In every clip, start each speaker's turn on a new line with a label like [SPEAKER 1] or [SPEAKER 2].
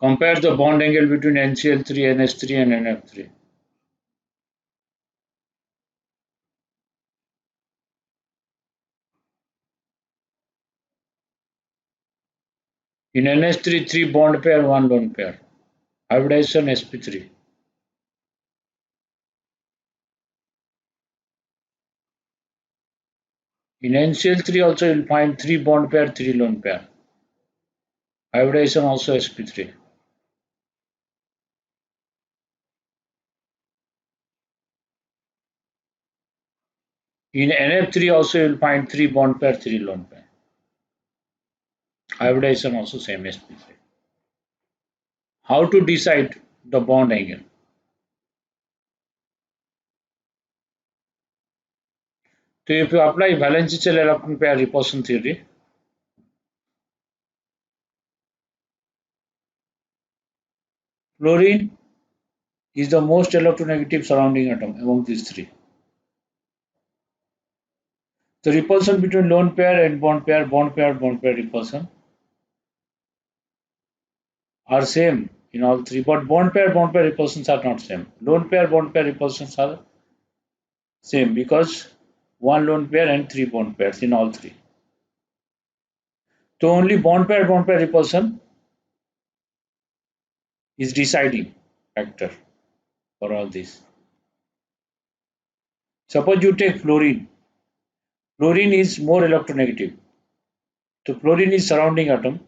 [SPEAKER 1] Compare the bond angle between NCl3, NH3 and NF3. In NH3, 3 bond pair, 1 lone pair. Hybridization sp3. In NCl3 also you will find 3 bond pair, 3 lone pair. Hybridization also sp3. In NF3 also you will find 3 bond pair, 3 lone pair. Hybridization also same sp3. How to decide the bond angle? So if you apply valence shell electron pair repulsion theory, fluorine is the most electronegative surrounding atom among these three. The repulsion between lone pair and bond pair, bond pair, bond pair repulsion are same in all three, but bond pair repulsions are not same. Lone pair bond pair repulsions are same because one lone pair and 3 bond pairs in all three. So only bond pair repulsion is deciding factor for all these. Suppose you take fluorine. Fluorine is more electronegative. So fluorine is surrounding atom.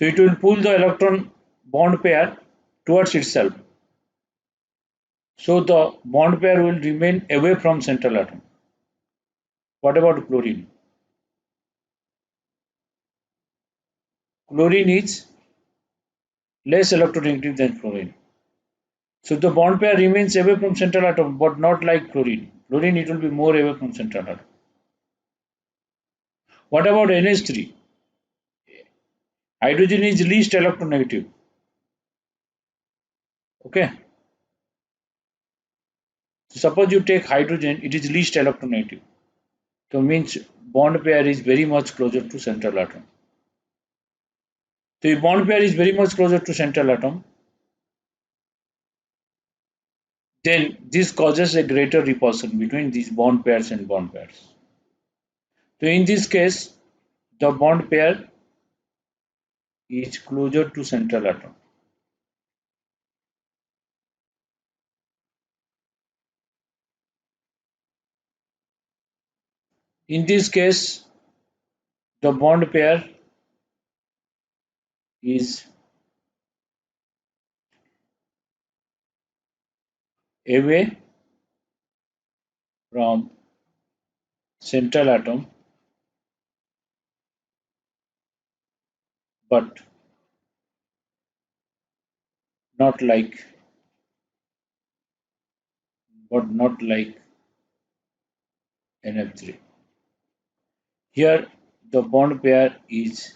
[SPEAKER 1] So it will pull the electron bond pair towards itself. So the bond pair will remain away from central atom. What about chlorine? Chlorine is less electronegative than fluorine. So the bond pair remains away from central atom, but not like chlorine. Fluorine, it will be more away from central atom. What about NH3? Hydrogen is least electronegative. Okay. So suppose you take hydrogen, it is least electronegative. So means bond pair is very much closer to central atom. So if bond pair is very much closer to central atom, then this causes a greater repulsion between these bond pairs and bond pairs. So in this case, the bond pair is closer to central atom. In this case, the bond pair is away from central atom, but not like NF3. Here the bond pair is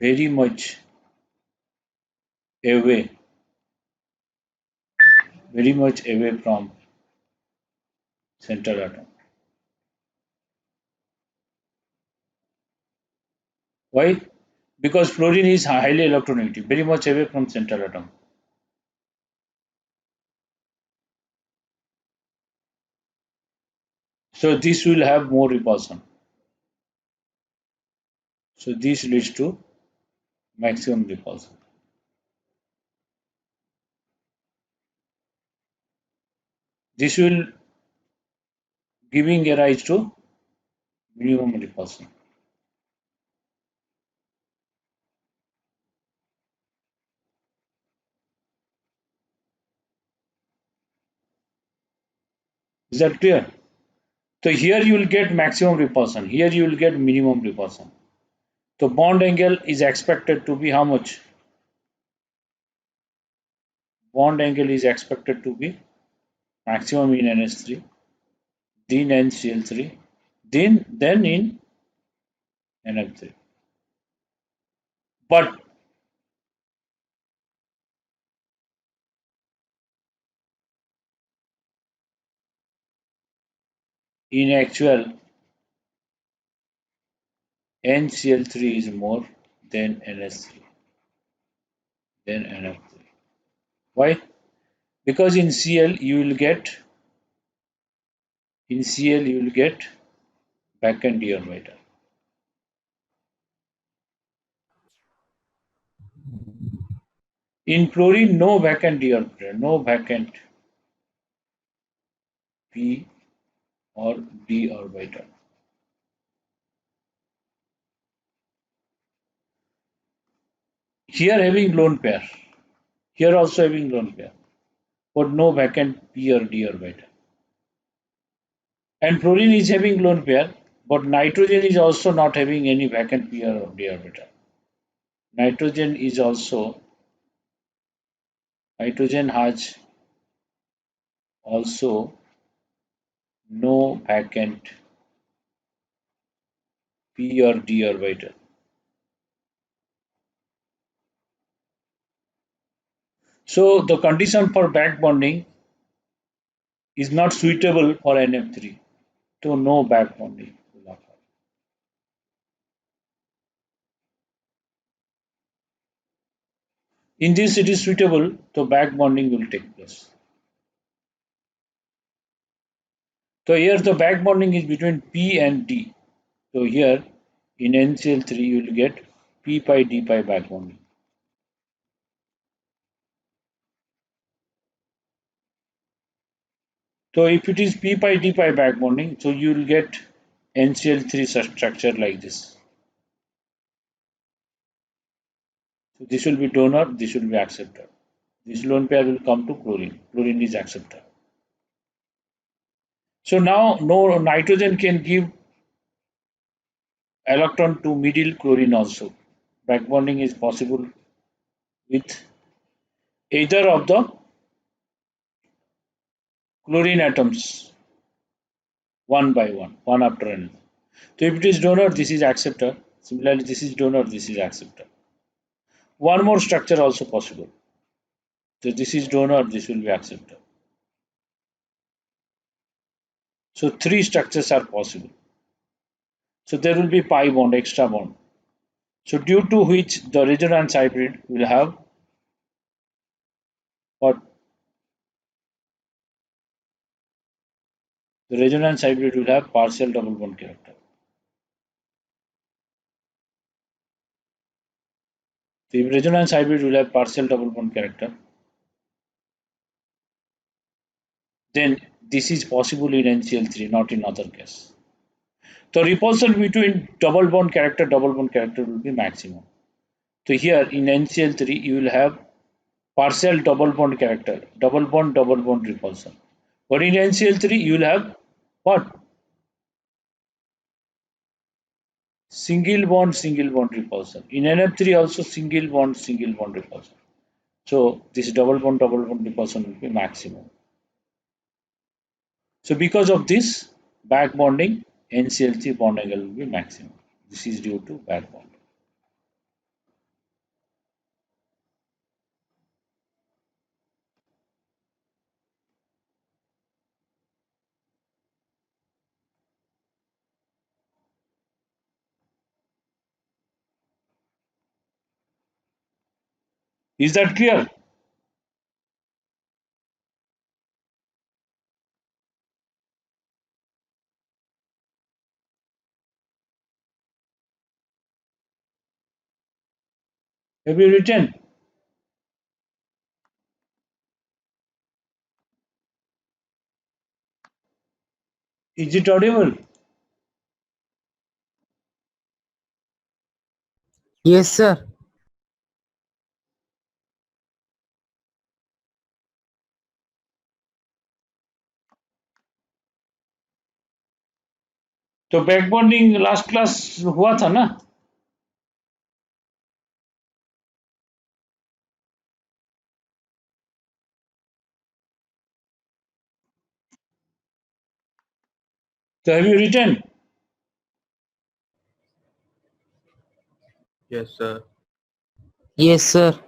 [SPEAKER 1] very much away, from central atom. Why? Because fluorine is highly electronegative, very much away from central atom. So this will have more repulsion. So this leads to maximum repulsion. This will giving a rise to minimum repulsion. Is that clear? So here you will get maximum repulsion. Here you will get minimum repulsion. So bond angle is expected to be how much? Bond angle is expected to be maximum in NH3, then NCl3, then in NF3. But in actual NCl3 is more than NS3 than NF3. Why? Because in Cl you will get vacant d orbital. In chlorine, no vacant d orbital, no vacant p or d orbital. Here having lone pair, here also having lone pair, but no vacant p or d orbital. And fluorine is having lone pair, but nitrogen is also not having any vacant p or d orbital. Nitrogen has also no vacant p or d orbital. So the condition for back bonding is not suitable for NF3. So no back bonding will occur. In this it is suitable, so back bonding will take place. So here the back bonding is between P and D. So here in NCl3 you will get P pi D pi back bonding. So if it is P pi D pi back bonding, so you will get NCl3 structure like this. So this will be donor, this will be acceptor. This lone pair will come to chlorine. Chlorine is acceptor. So now no nitrogen can give electron to middle chlorine also. Back bonding is possible with either of the chlorine atoms one by one after another. So if it is donor, this is acceptor. Similarly, this is donor, this is acceptor. One more structure also possible. So this is donor, this will be acceptor. So three structures are possible. So there will be pi bond, extra bond. So due to which the resonance hybrid will have what? The resonance hybrid will have partial double bond character. The resonance hybrid will have partial double bond character. Then this is possible in NCl3, not in other case. The repulsion between double bond character will be maximum. So here in NCl3 you will have partial double bond character, double bond repulsion. But in NCl3 you will have what? Single bond repulsion. In NF3 also single bond repulsion. So this double bond repulsion will be maximum. So because of this back bonding, NCl3 bond angle will be maximum. This is due to back bonding. Is that clear? Have you written? Is it audible?
[SPEAKER 2] Yes, sir.
[SPEAKER 1] तो back bonding last class हुआ था ना? So have you written?
[SPEAKER 3] Yes, sir.
[SPEAKER 2] Yes, sir.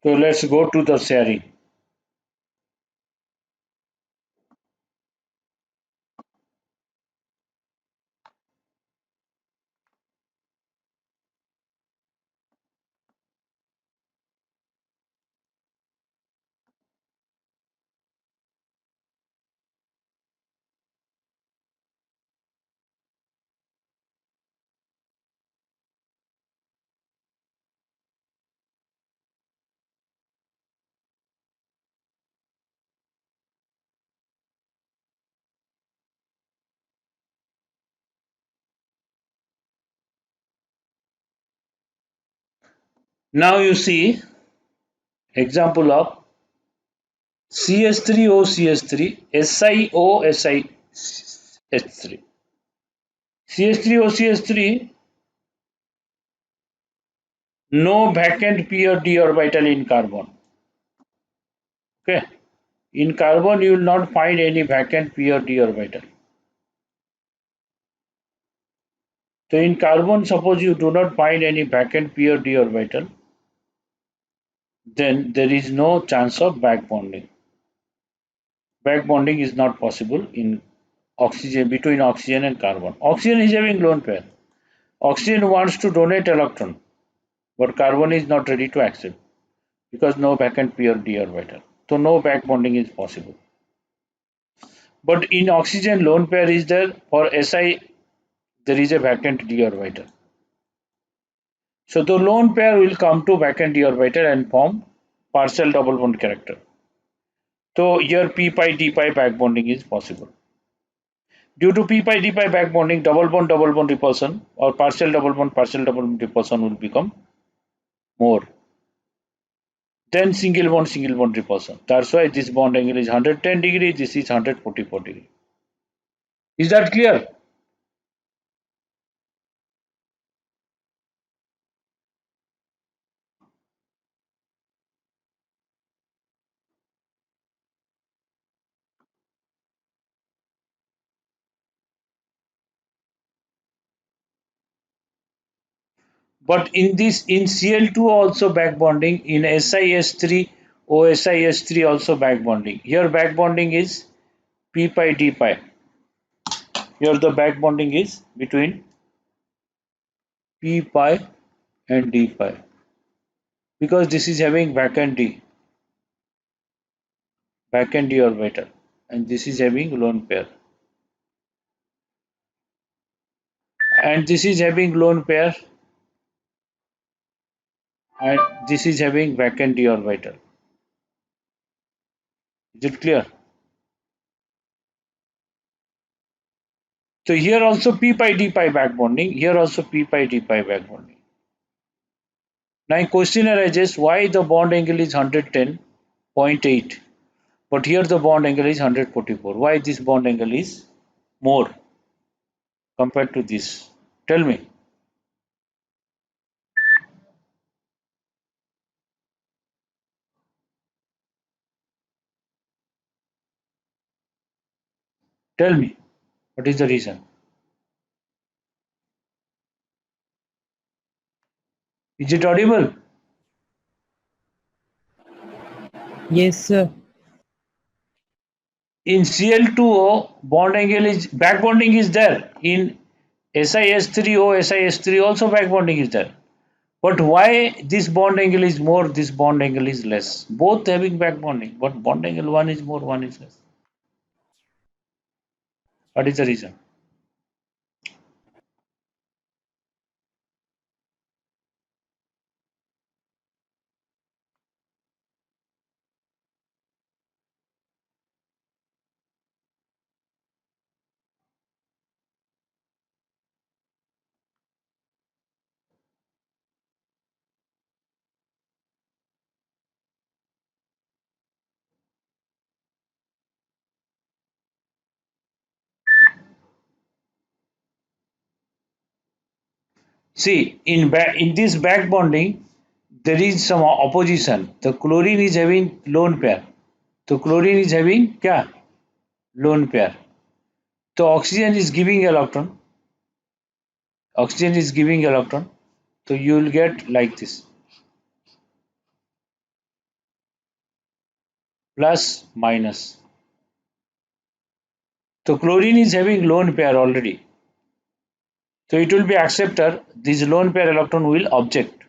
[SPEAKER 1] So let's go to the sharing. Now you see example of CS3O CS3 SiO SiH3. CS3O CS3, no vacant p or d orbital in carbon. Okay, in carbon you will not find any vacant p or d orbital. So in carbon, suppose you do not find any vacant p or d orbital, then there is no chance of back bonding. Back bonding is not possible in oxygen, between oxygen and carbon. Oxygen is having lone pair. Oxygen wants to donate electron, but carbon is not ready to accept because no vacant p or d orbital. So no back bonding is possible. But in oxygen, lone pair is there. For Si, there is a vacant d orbital. So the lone pair will come to vacant d orbital and form partial double bond character. So here p pi d pi back bonding is possible. Due to p pi d pi back bonding, double bond repulsion or partial double bond repulsion will become more. Then single bond repulsion. That's why this bond angle is 110 degree, this is 144 degree. Is that clear? But in this, in Cl2 also back bonding, in SiS3 OSiS3 also back bonding. Here back bonding is p pi d pi. Here the back bonding is between p pi and d pi because this is having vacant d orbital, and this is having lone pair, and this is having lone pair, and this is having vacant d orbital. Is it clear? So here also p pi d pi back bonding, here also p pi d pi back bonding. Now question arises, why the bond angle is 110.8 but here the bond angle is 144? Why this bond angle is more compared to this? Tell me. Tell me. What is the reason? Is it audible?
[SPEAKER 2] Yes, sir.
[SPEAKER 1] In Cl2O, bond angle is back bonding is there. In SiS3O, SiS3 also back bonding is there. But why this bond angle is more, this bond angle is less? Both having back bonding, but bond angle one is more, one is less. What is the reason? See, in this back bonding, there is some opposition. The chlorine is having lone pair. So chlorine is having क्या? Lone pair. So oxygen is giving electron. Oxygen is giving electron. So you will get like this. plus minus. So chlorine is having lone pair already. So it will be acceptor. This lone pair electron will object.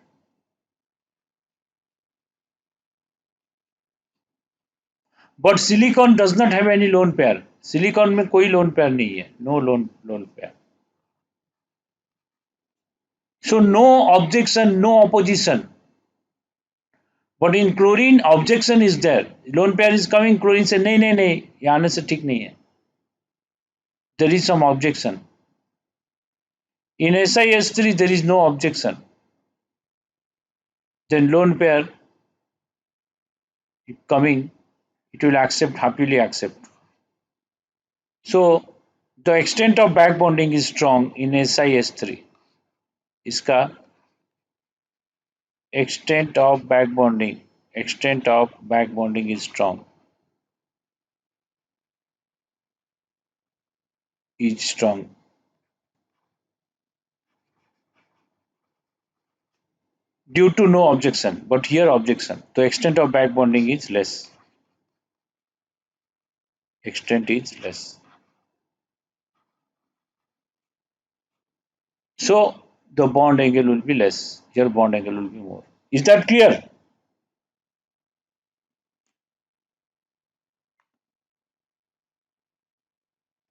[SPEAKER 1] But silicon does not have any lone pair. Silicon में कोई lone pair नहीं है. No lone pair. So no objection, no opposition. But in chlorine, objection is there. Lone pair is coming. Chlorine say नहीं, ये आने से ठीक नहीं है. There is some objection. In SiS3 there is no objection. Then lone pair coming, it will happily accept. So the extent of back bonding is strong in SiS3. इसका extent of back bonding is strong. Due to no objection, but here objection. The extent of back bonding is less. So the bond angle will be less. Here bond angle will be more. Is that clear?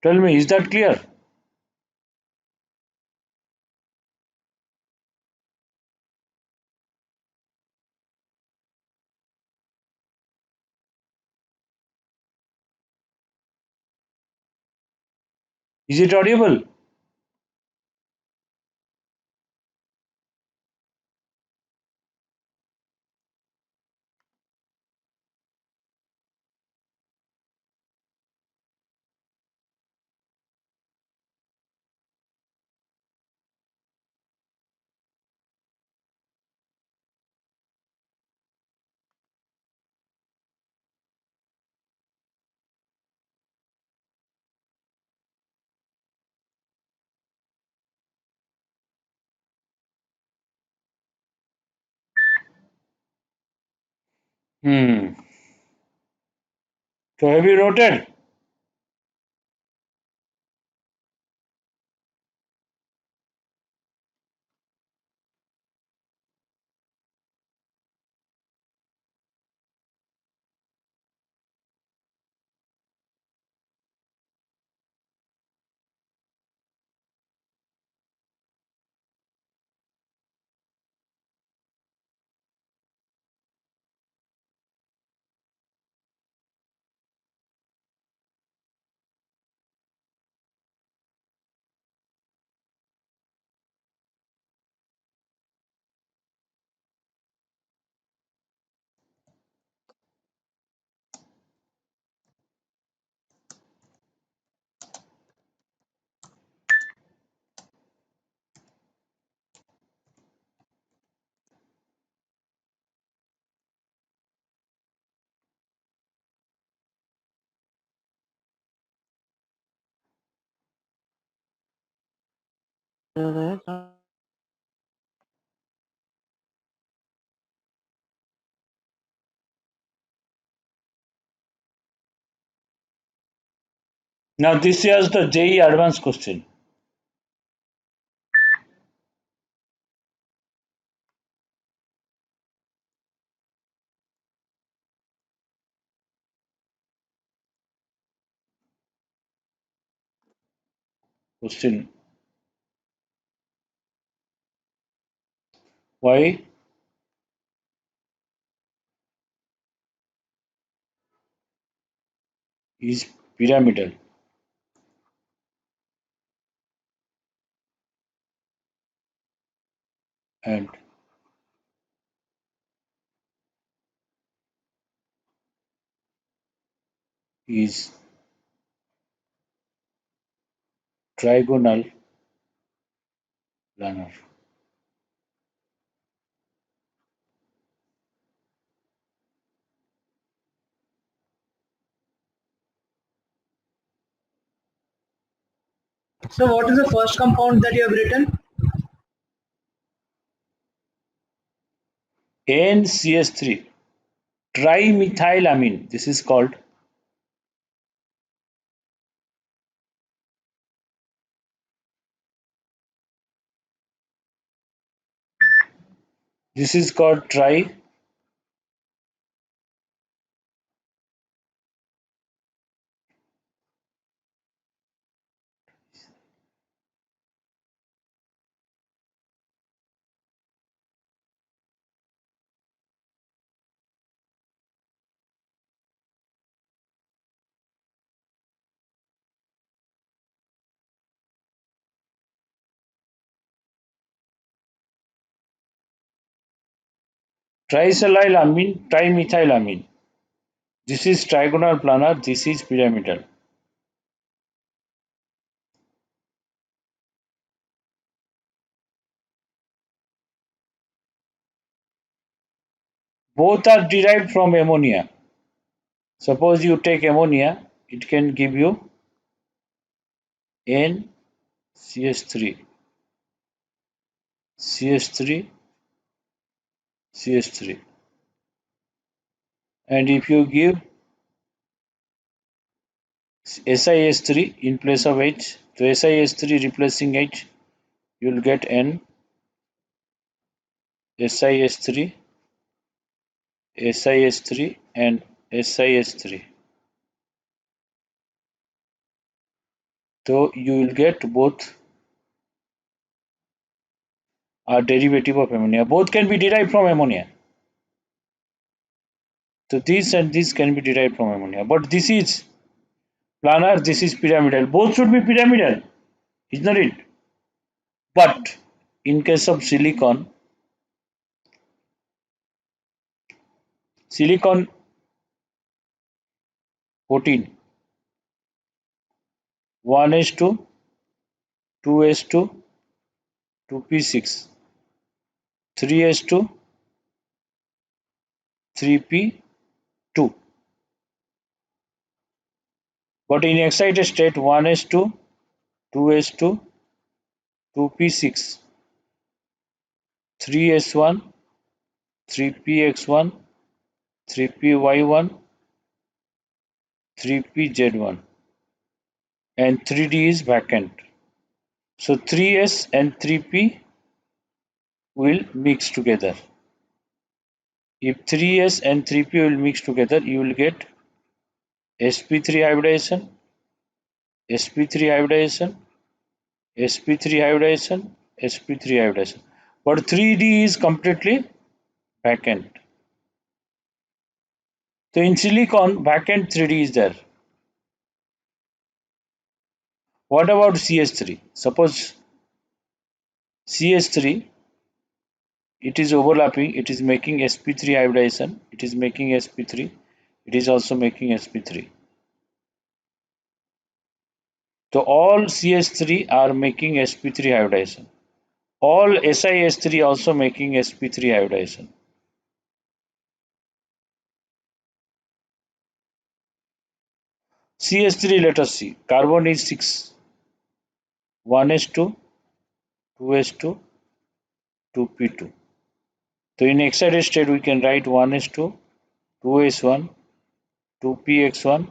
[SPEAKER 1] Tell me, is that clear? Is it audible? So have you noted? Now this is the JEE advanced question. Why is pyramidal and is trigonal planar?
[SPEAKER 2] So what is the first compound that you have written?
[SPEAKER 1] NCS3, trimethylamine. This is called. This is called trimethylamine. This is trigonal planar. This is pyramidal. Both are derived from ammonia. Suppose you take ammonia, it can give you NCH3, CH3, CH3. And if you give SiS3 in place of H, so SiS3 replacing H, you will get N, SiS3, SiS3 and SiS3. So you will get both are derivative of ammonia. Both can be derived from ammonia. So this and this can be derived from ammonia. But this is planar, this is pyramidal. Both should be pyramidal, is not it? But in case of silicon 14, 1s2, 2s2, 2p6, 3s2, 3p2. But in excited state 1s2, 2s2, 2p6, 3s1, 3px1, 3py1, 3pz1, and 3d is vacant. So 3s and 3p will mix together. If 3s and 3p will mix together, you will get sp3 hybridization, sp3 hybridization, sp3 hybridization, sp3 hybridization. But 3d is completely vacant. So in silicon, vacant 3d is there. What about CS3? Suppose CS3, it is overlapping, it is making sp3 hybridization, it is making sp3, it is also making sp3. So all CS3 are making sp3 hybridization. All SiS3 also making sp3 hybridization. CS3, let us see. Carbon is 6. 1s2, 2s2, 2p2. So in excited state, we can write 1s2, 2s1, 2px1,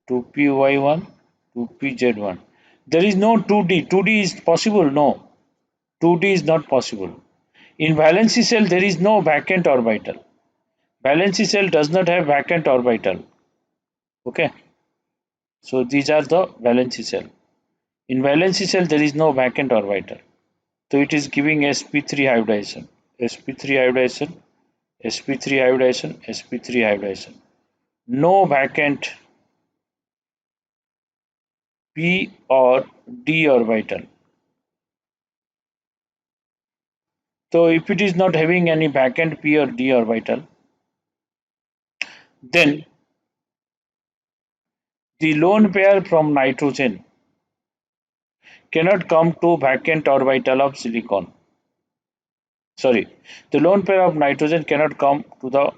[SPEAKER 1] 2py1, 2pz1. There is no 2d. 2d is possible? No. 2d is not possible. In valency shell, there is no vacant orbital. Valency shell does not have vacant orbital. Okay. So these are the valency shell. In valency shell, there is no vacant orbital. So it is giving sp3 hybridization, sp3 hybridization, sp3 hybridization, sp3 hybridization. No vacant p or d orbital. So if it is not having any vacant p or d orbital, then the lone pair from nitrogen cannot come to vacant orbital of silicon. Sorry, the lone pair of nitrogen cannot come to the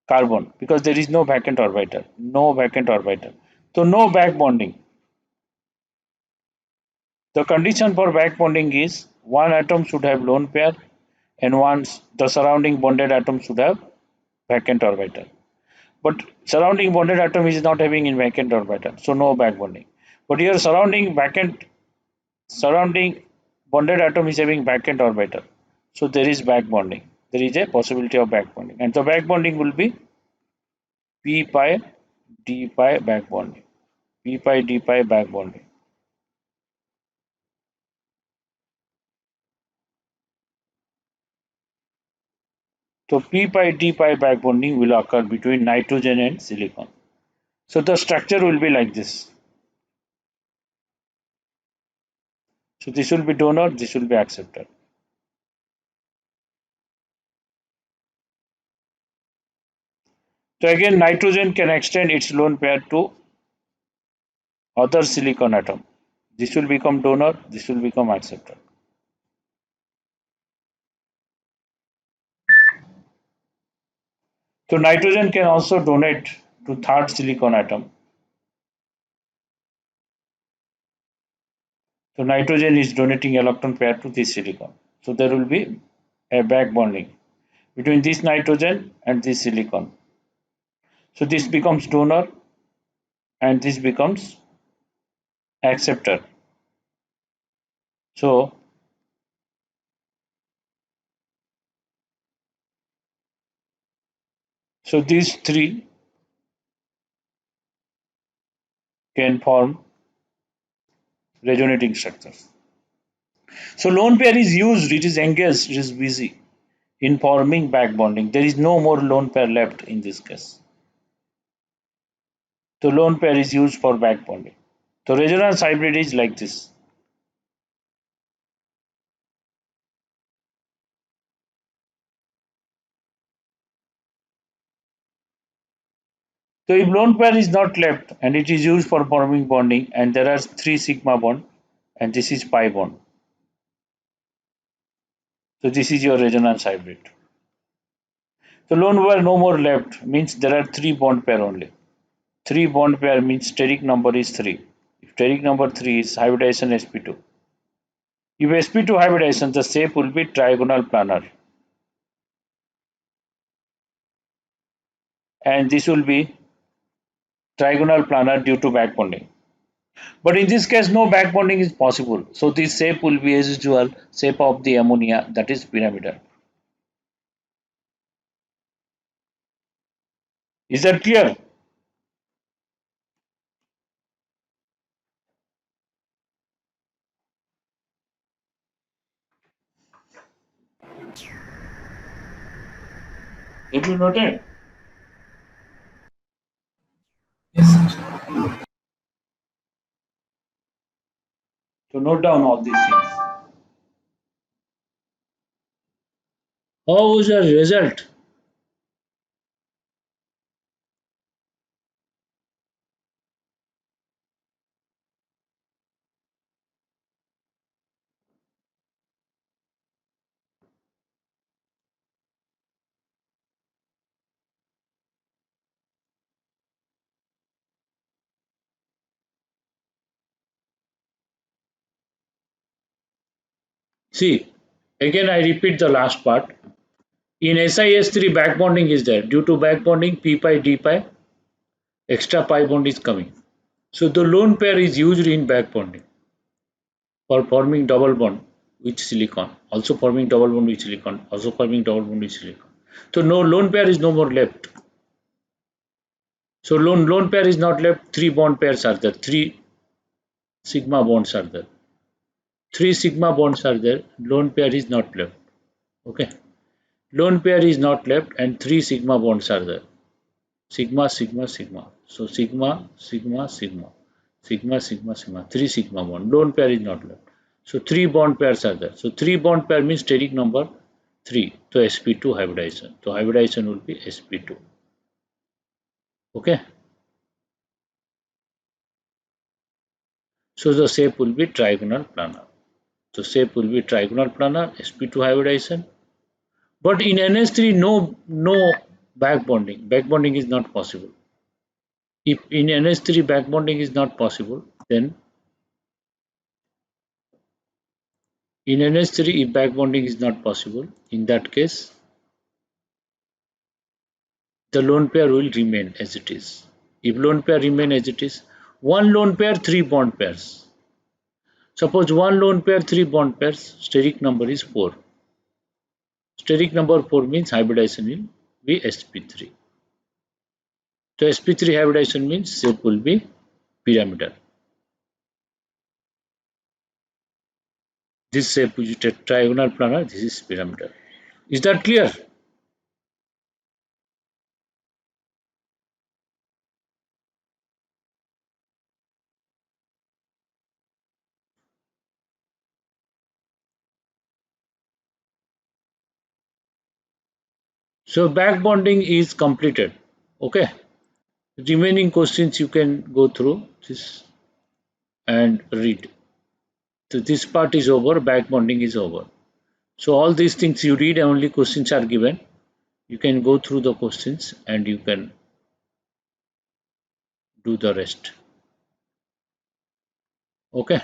[SPEAKER 1] carbon because there is no vacant orbital. No vacant orbital. So no back bonding. The condition for back bonding is one atom should have lone pair and the surrounding bonded atom should have vacant orbital. But surrounding bonded atom is not having in vacant orbital, so no back bonding. But here surrounding bonded atom is having vacant orbital, so there is back bonding. There is a possibility of back bonding, and the back bonding will be p pi d pi back bonding. P pi d pi back bonding. So p pi d pi back bonding will occur between nitrogen and silicon. So the structure will be like this. So this will be donor, this will be acceptor. So again, nitrogen can extend its lone pair to other silicon atom. This will become donor, this will become acceptor. So nitrogen can also donate to third silicon atom. So nitrogen is donating electron pair to this silicon. So there will be a back bonding between this nitrogen and this silicon. So this becomes donor and this becomes acceptor. So these three can form resonating structures. So lone pair is used, it is engaged, it is busy in forming back bonding. There is no more lone pair left in this case. So lone pair is used for back bonding. So resonance hybrid is like this. So if lone pair is not left and it is used for forming bonding and there are 3 sigma bond and this is pi bond. So this is your resonance hybrid. So lone pair no more left means there are 3 bond pair only. 3 bond pair means steric number is 3. If steric number 3 is hybridization sp2. If sp2 hybridization, the shape will be trigonal planar. And this will be trigonal planar due to back bonding. But in this case, no back bonding is possible. So this shape will be as usual shape of the ammonia, that is pyramidal. Is that clear? Did you note it?
[SPEAKER 2] Yes, sir.
[SPEAKER 1] So note down all these things. How was your result? See, again I repeat the last part. In SiS3 back bonding is there. Due to back bonding, p pi d pi, extra pi bond is coming. So the lone pair is used in back bonding for forming double bond with silicon, also forming double bond with silicon, also forming double bond with silicon. So no lone pair is no more left. So lone pair is not left. 3 bond pairs are there. 3 sigma bonds are there. 3 sigma bonds are there. Lone pair is not left. Okay. Lone pair is not left and 3 sigma bonds are there. Sigma, sigma, sigma. So sigma, sigma, sigma. Sigma, sigma, sigma. 3 sigma bond. Lone pair is not left. So 3 bond pairs are there. So 3 bond pair means steric number 3. So sp2 hybridization. So hybridization will be sp2. Okay. So the shape will be trigonal planar. So shape will be trigonal planar, sp2 hybridization. But in NH3, no back bonding. Back bonding is not possible. If in NH3 back bonding is not possible, then in NH3 if back bonding is not possible, in that case the lone pair will remain as it is. If lone pair remain as it is, one lone pair, three bond pairs. Suppose one lone pair, three bond pairs, steric number is 4. Steric number 4 means hybridization will be sp3. So sp3 hybridization means shape will be pyramidal. This shape is trigonal planar, this is pyramidal. Is that clear? So back bonding is completed. Okay. Remaining questions you can go through this and read. So this part is over, back bonding is over. So all these things you read, only questions are given. You can go through the questions and you can do the rest. Okay.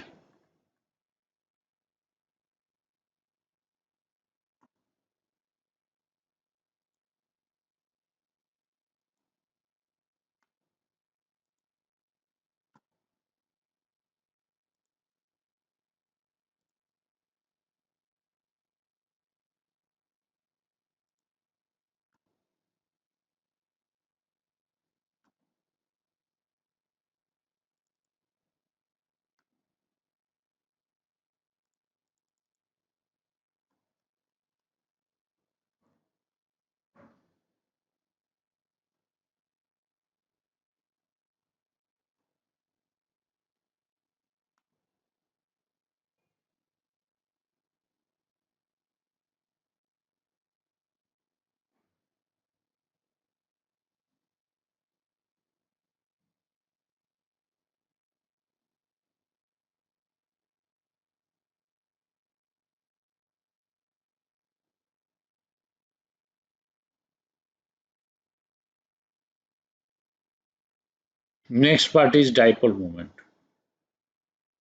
[SPEAKER 1] Next part is dipole moment.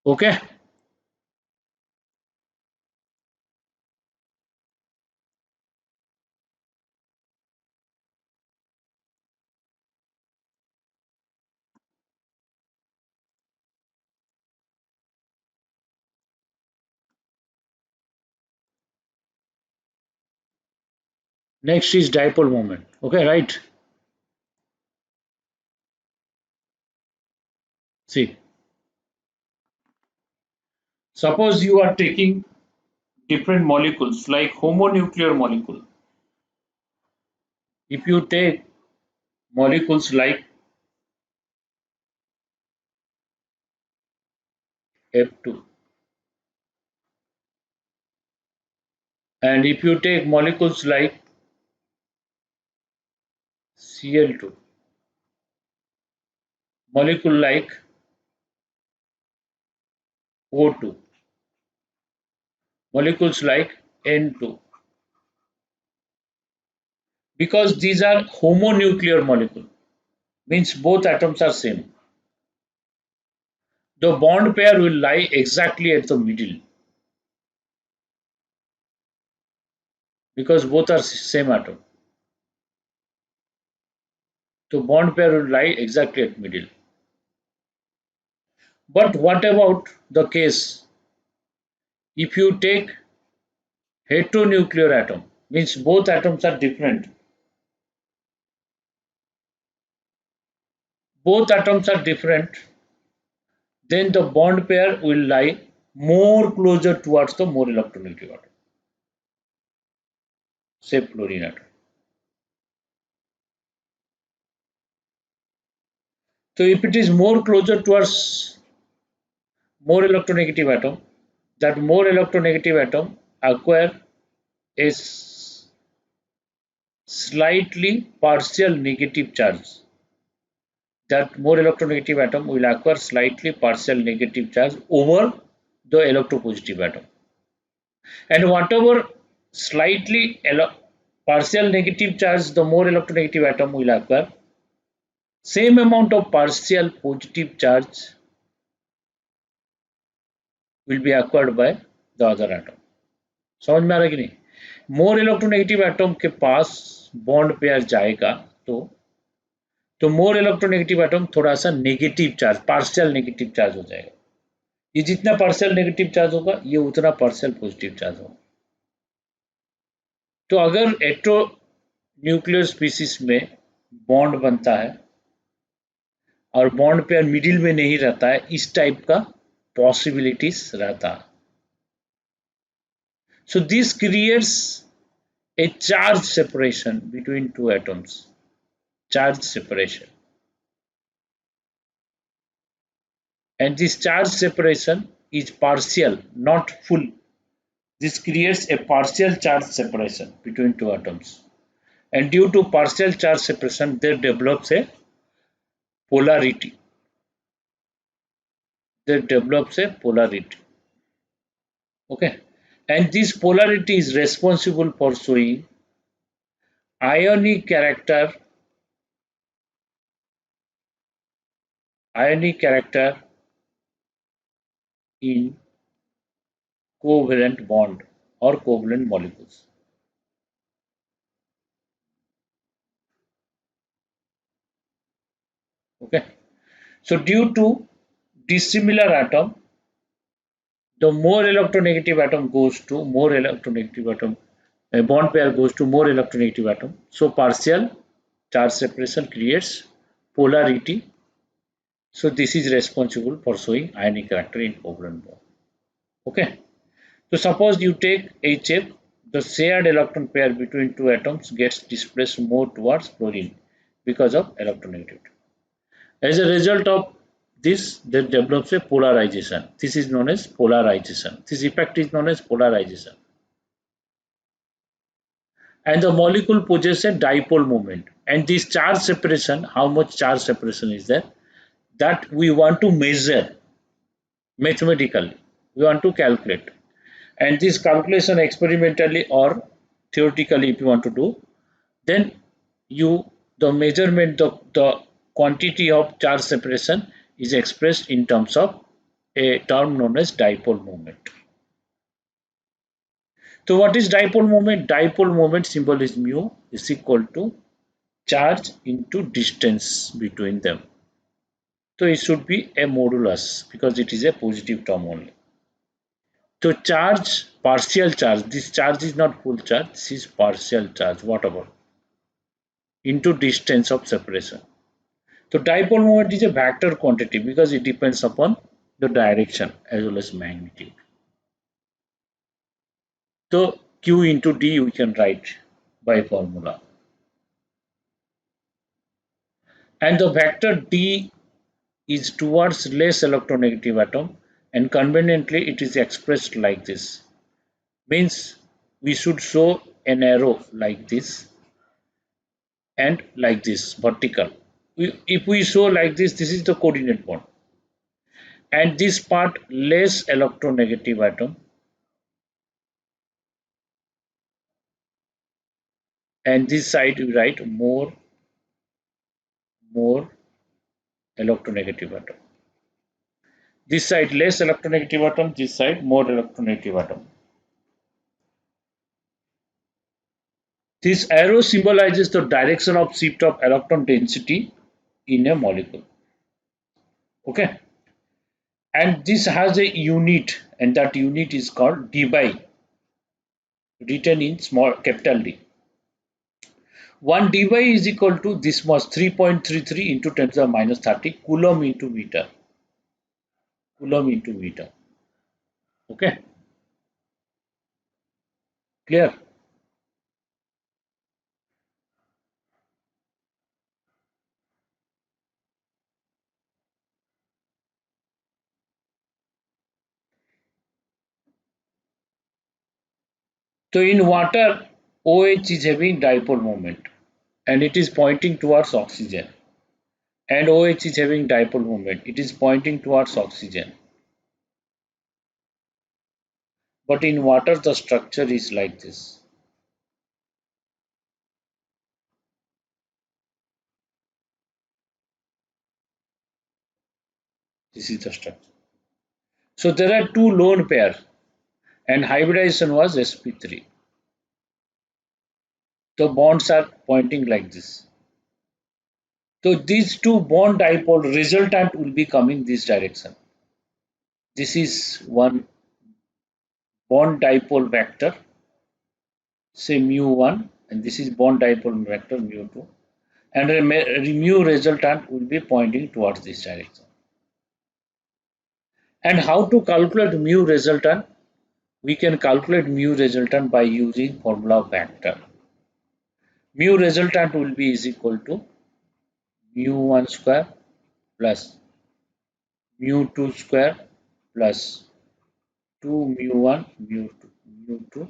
[SPEAKER 1] Okay. Next is dipole moment. Okay, right? See, suppose you are taking different molecules like homonuclear molecule. If you take molecules like F2 and if you take molecules like Cl2, molecule like O2, molecules like N2, because these are homonuclear molecule, means both atoms are same. The bond pair will lie exactly at the middle because both are same atom. The bond pair will lie exactly at middle. But what about the case if you take heteronuclear atom, means both atoms are different. Both atoms are different, then the bond pair will lie more closer towards the more electronegative atom, say fluorine atom. So if it is more closer towards more electronegative atom, that more electronegative atom acquire a slightly partial negative charge. That more electronegative atom will acquire slightly partial negative charge over the electropositive atom. And whatever slightly partial negative charge the more electronegative atom will acquire, same amount of partial positive charge will be acquired by the other atom. समझ में आ रहा है कि नहीं? More electronegative atom के पास bond pair जाएगा तो तो मोर इलेक्ट्रोनेगेटिव एटम थोड़ा सा negative charge, partial negative charge हो जाएगा। ये जितना पार्शियल नेगेटिव चार्ज होगा ये उतना पार्शियल पॉजिटिव चार्ज होगा। तो अगर हेटेरो न्यूक्लियर स्पीसीज में बॉन्ड बनता है और बॉन्ड पेयर मिडिल में नहीं रहता है, इस टाइप का पॉसिबिलिटीज रहता है। So this creates a charge separation between two atoms, charge separation, and this charge separation is partial, not full. This creates a partial charge separation between two atoms, and due to partial charge separation there develops a polarity. Okay, and this polarity is responsible for showing ionic character in covalent bond or covalent molecules. Okay, so due to dissimilar atom, the more electronegative atom goes to more electronegative atom, a bond pair goes to more electronegative atom. So partial charge separation creates polarity. So this is responsible for showing ionic character in covalent bond. Okay. So suppose you take HF, the shared electron pair between two atoms gets displaced more towards chlorine because of electronegativity. As a result of this, there develops a polarization. This is known as polarization. This effect is known as polarization. And the molecule possesses a dipole moment. And this charge separation, how much charge separation is there, that we want to measure mathematically. We want to calculate. And this calculation experimentally or theoretically, if you want to do, then the measurement, the quantity of charge separation is expressed in terms of a term known as dipole moment. So what is dipole moment? Dipole moment symbol is mu is equal to charge into distance between them. So it should be a modulus because it is a positive term only. So charge, partial charge, this charge is not full charge, this is partial charge, whatever, into distance of separation. So dipole moment is a vector quantity because it depends upon the direction as well as magnitude. So Q into D we can write by formula. And the vector D is towards less electronegative atom, and conveniently it is expressed like this. Means we should show an arrow like this and like this vertical. If we show like this is the coordinate bond. And this part less electronegative atom, and this side we write more electronegative atom. This side less electronegative atom, this side more electronegative atom. This arrow symbolizes the direction of shift of electron density in a molecule. Okay, and this has a unit, and that unit is called dBi, written in small capital D. 1 dBi is equal to, this was 3.33 into 10 to the minus 30 coulomb into meter. Okay, clear? So in water, OH is having dipole moment and it is pointing towards oxygen, and OH is having dipole moment, it is pointing towards oxygen. But in water the structure is like this. This is the structure. So there are two lone pair and hybridization was sp3. The bonds are pointing like this. So these two bond dipole resultant will be coming this direction. This is one bond dipole vector, say mu1, and this is bond dipole vector mu2, and a mu resultant will be pointing towards this direction. And how to calculate mu resultant? We can calculate mu resultant by using formula of vector. Mu resultant will be is equal to mu1 square plus mu2 square plus 2 mu1 mu2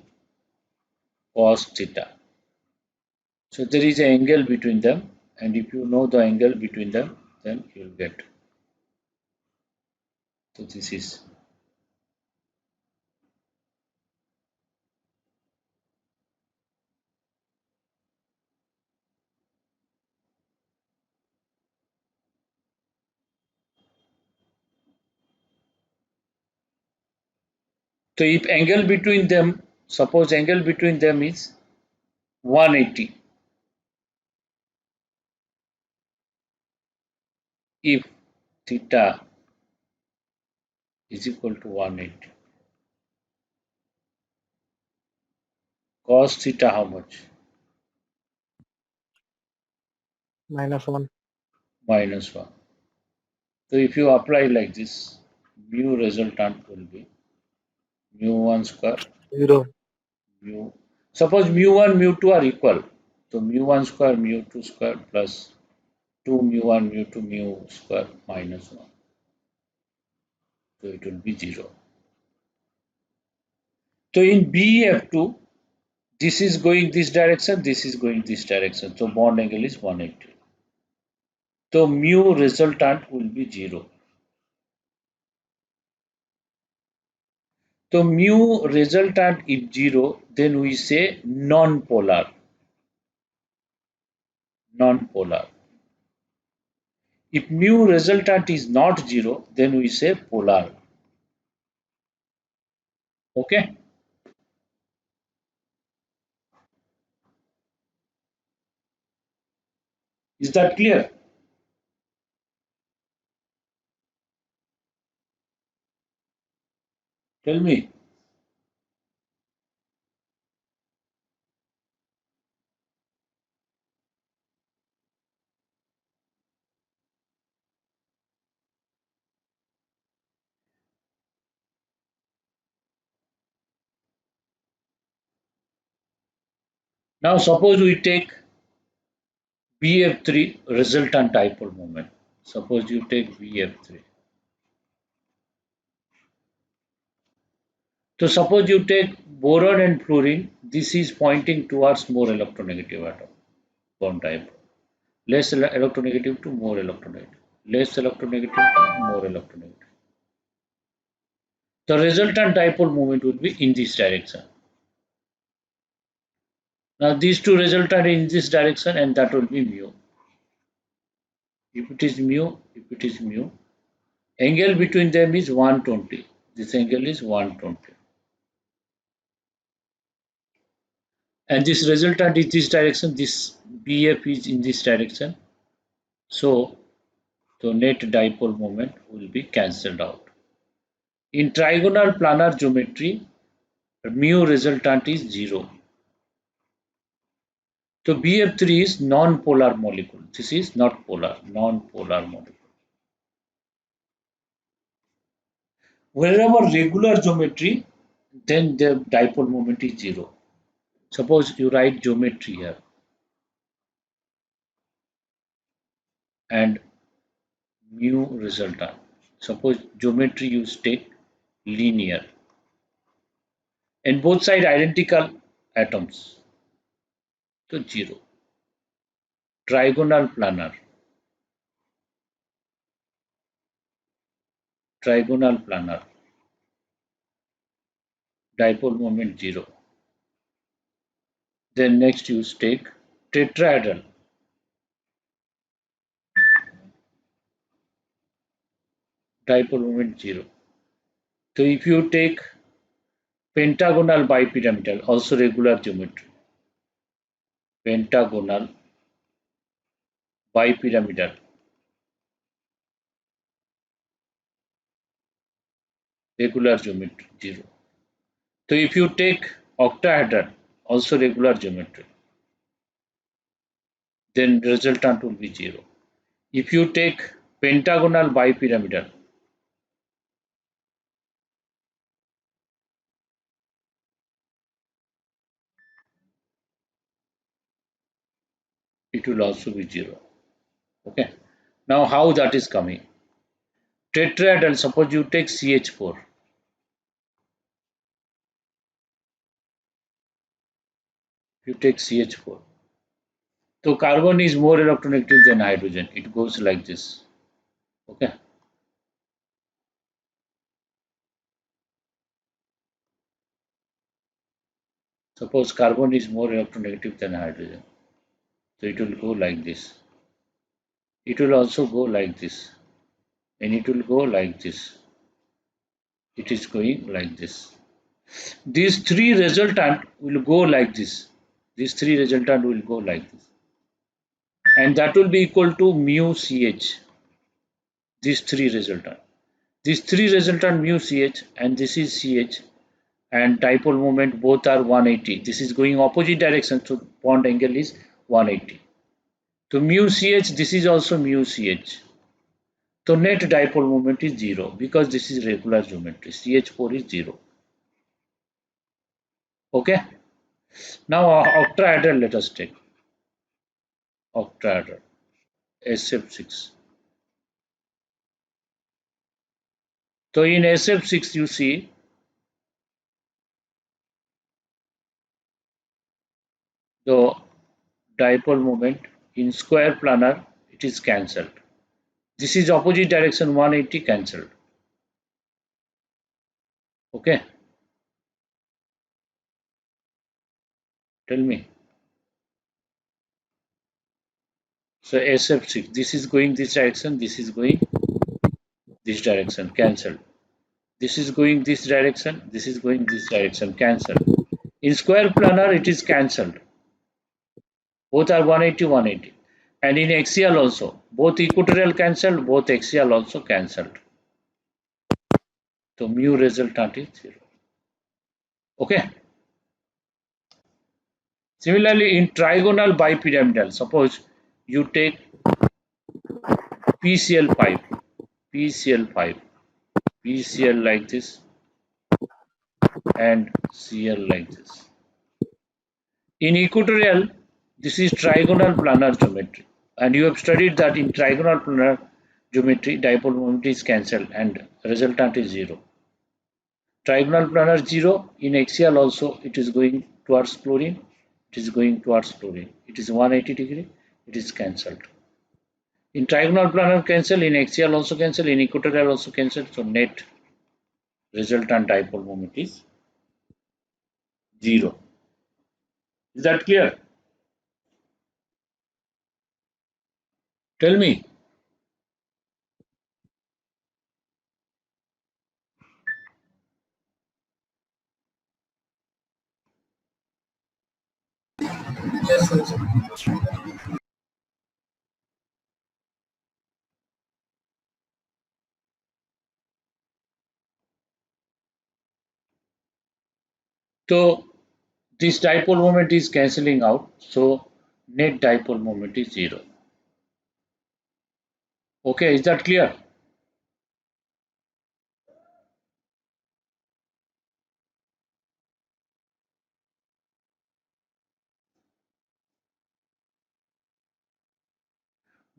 [SPEAKER 1] cos theta. So there is an angle between them, and if you know the angle between them, then you will get. So this is. So if angle between them, suppose angle between them is 180. If theta is equal to 180, cos theta how much?
[SPEAKER 2] -1.
[SPEAKER 1] Minus 1. So if you apply like this, mu resultant will be mu1 square
[SPEAKER 2] 0.
[SPEAKER 1] mu. Suppose mu1 mu2 are equal. So mu1 square mu2 square plus 2 mu1 mu2 mu square minus 1. So it will be 0. So in BF2, this is going this direction, this is going this direction. So bond angle is 180. So mu resultant will be 0. So mu resultant if 0, then we say non-polar. Non-polar. If mu resultant is not 0, then we say polar. Okay? Is that clear? Tell me. Now suppose we take BF3 resultant dipole moment. Suppose you take BF3. So suppose you take boron and fluorine, this is pointing towards more electronegative atom, bond dipole. Less electronegative to more electronegative. Less electronegative to more electronegative. The resultant dipole moment would be in this direction. Now these two resultant in this direction, and that will be mu. If it is mu, angle between them is 120. This angle is 120. And this resultant is this direction, this BF is in this direction. So the net dipole moment will be cancelled out. In trigonal planar geometry, mu resultant is 0. So BF3 is non-polar molecule. This is not polar, non-polar molecule. Wherever regular geometry, then the dipole moment is 0. Suppose you write geometry here and mu resultant. Suppose geometry you take linear and both side identical atoms. So 0. Trigonal planar. Trigonal planar. Dipole moment 0. Then next you take tetrahedral. Dipole moment 0. So if you take pentagonal bipyramidal, also regular geometry. Pentagonal bipyramidal. Regular geometry 0. So if you take octahedral, also regular geometry, then resultant will be 0. If you take pentagonal bipyramidal, it will also be 0. Okay. Now how that is coming? Tetrahedral, suppose you take CH4. You take CH4. So carbon is more electronegative than hydrogen. It goes like this. Okay. Suppose carbon is more electronegative than hydrogen. So it will go like this. It will also go like this. And it will go like this. It is going like this. These three resultant will go like this. These three resultant will go like this. And that will be equal to mu CH. These three resultant. These three resultant mu CH and this is CH and dipole moment both are 180. This is going opposite direction, so bond angle is 180. So mu CH, this is also mu CH. So net dipole moment is 0 because this is regular geometry. CH4 is 0. Okay. Now octahedral let us take. Octahedral. SF6. So in SF6 you see the dipole moment in square planar it is cancelled. This is opposite direction 180 cancelled. Okay. Tell me. So SF6, this is going this direction, this is going this direction, cancelled. This is going this direction, this is going this direction, cancelled. In square planar, it is cancelled. Both are 180, 180. And in axial also, both equatorial cancelled, both axial also cancelled. So mu resultant is 0. Okay. Similarly, in trigonal bipyramidal, suppose you take PCl5, PCl5, PCl like this, and Cl like this. In equatorial, this is trigonal planar geometry. And you have studied that in trigonal planar geometry, dipole moment is cancelled and resultant is 0. Trigonal planar 0, in axial also it is going towards fluorine, it is going towards fluorine. It is 180 degree, it is cancelled. In trigonal planar cancel, in axial also cancel, in equatorial also cancel, so net resultant dipole moment is 0. Is that clear? Tell me.
[SPEAKER 2] Yes, yes.
[SPEAKER 1] So this dipole moment is cancelling out, so net dipole moment is 0. Okay, is that clear?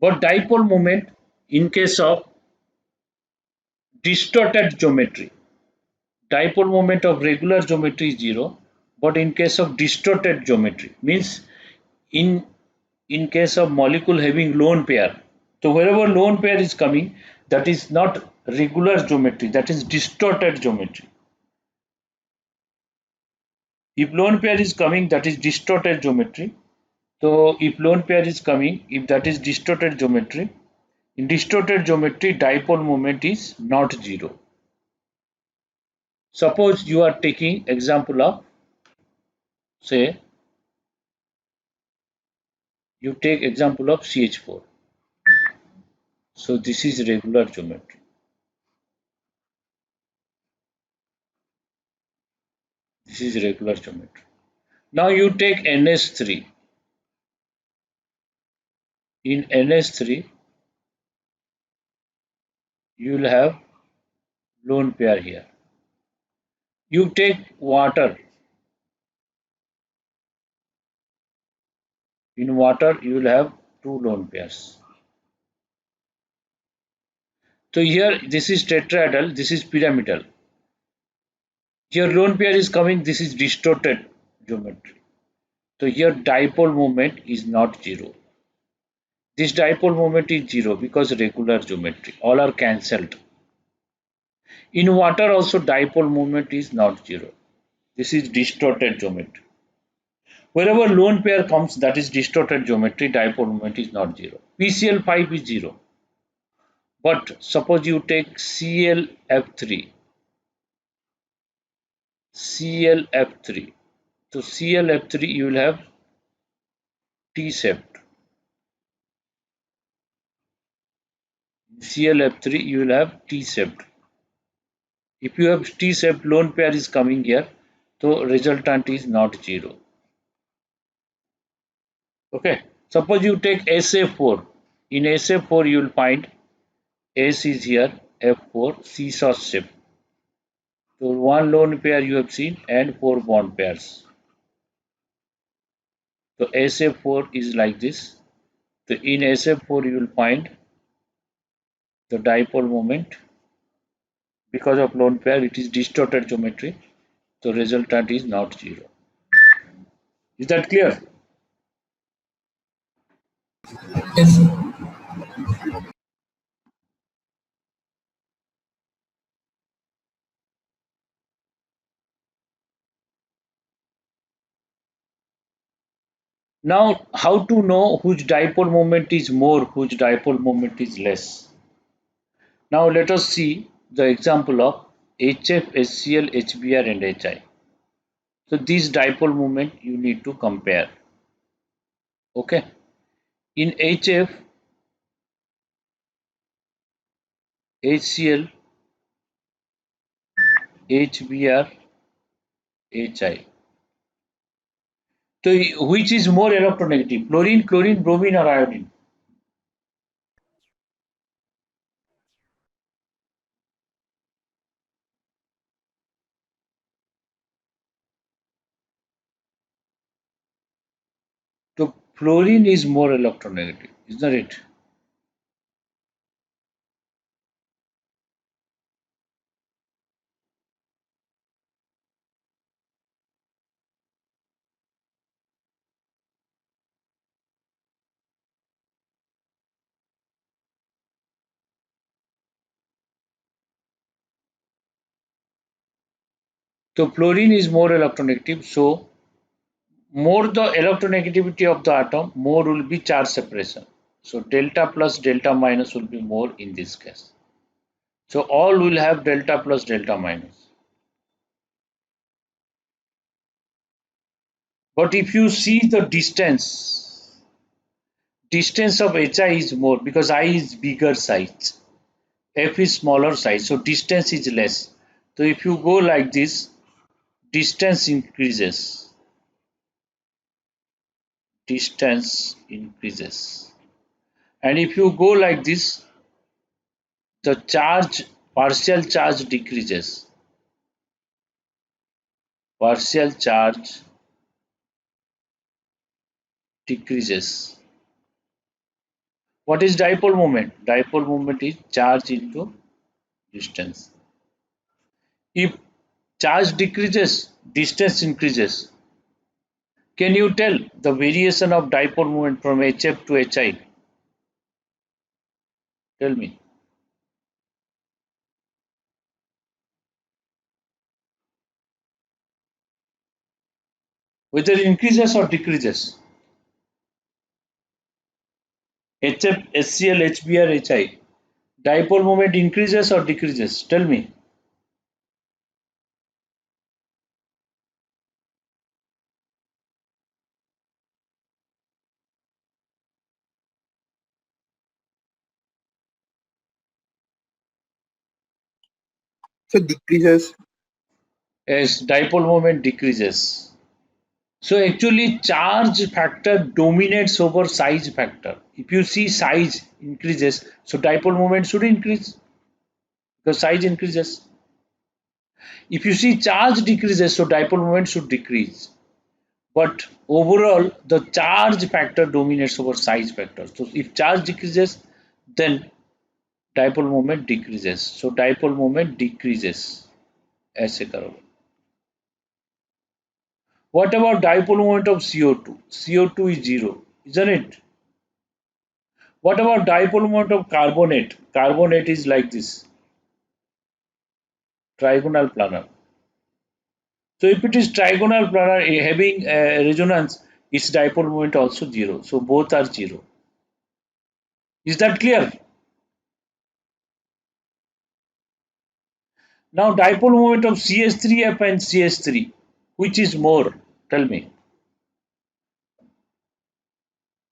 [SPEAKER 1] But dipole moment in case of distorted geometry, dipole moment of regular geometry is 0, but in case of distorted geometry means in case of molecule having lone pair, so wherever lone pair is coming, that is not regular geometry, that is distorted geometry. If lone pair is coming, that is distorted geometry. So if lone pair is coming, if that is distorted geometry, in distorted geometry, dipole moment is not 0. Suppose you are taking example of, say, you take example of CH4. So this is regular geometry. This is regular geometry. Now you take NS3. In NS3, you will have lone pair here. You take water. In water, you will have two lone pairs. So here, this is tetrahedral, this is pyramidal. Here lone pair is coming, this is distorted geometry. So here dipole moment is not zero. This dipole moment is zero because regular geometry. All are cancelled. In water also dipole moment is not zero. This is distorted geometry. Wherever lone pair comes, that is distorted geometry, dipole moment is not zero. PCl5 is zero. But suppose you take ClF3. ClF3. So ClF3 you will have T-sept. ClF3 you will have T-sept. If you have T-sept, lone pair is coming here, so resultant is not zero. Okay. Suppose you take SF4. In SF4 you will find S is here, F4, seesaw shape. So one lone pair you have seen and four bond pairs. So SF4 is like this. So in SF4 you will find the dipole moment. Because of lone pair, it is distorted geometry. So resultant is not zero. Is that clear?
[SPEAKER 2] Yes, sir.
[SPEAKER 1] Now, how to know whose dipole moment is more, whose dipole moment is less? Now, let us see the example of HF, HCl, HBr, and HI. So, these dipole moment you need to compare. Okay. In HF, HCl, HBr, HI. So, which is more electronegative? Chlorine, chlorine, bromine, or iodine? So, fluorine is more electronegative, isn't it? So fluorine is more electronegative. So more the electronegativity of the atom, more will be charge separation. So delta plus delta minus will be more in this case. So all will have delta plus delta minus. But if you see the distance of HI is more because I is bigger size, F is smaller size, so distance is less. So if you go like this, distance increases. Distance increases. And if you go like this, the partial charge decreases. Partial charge decreases. What is dipole moment? Dipole moment is charge into distance. If charge decreases, distance increases. Can you tell the variation of dipole moment from HF to HI? Tell me. Whether it increases or decreases. HF, SCl, HBr, HI. Dipole moment increases or decreases? Tell me.
[SPEAKER 2] So decreases.
[SPEAKER 1] as dipole moment decreases. So actually charge factor dominates over size factor. If you see size increases, so dipole moment should increase because size increases. If you see charge decreases, so dipole moment should decrease. But overall, the charge factor dominates over size factor. So if charge decreases, then dipole moment decreases. So dipole moment decreases. ऐसे करोगे. What about dipole moment of CO2? CO2 is zero, isn't it? What about dipole moment of carbonate? Carbonate is like this, trigonal planar. So if it is trigonal planar having resonance, its dipole moment also zero. So both are zero. Is that clear? Now dipole moment of CH3F and CH3, which is more? Tell me.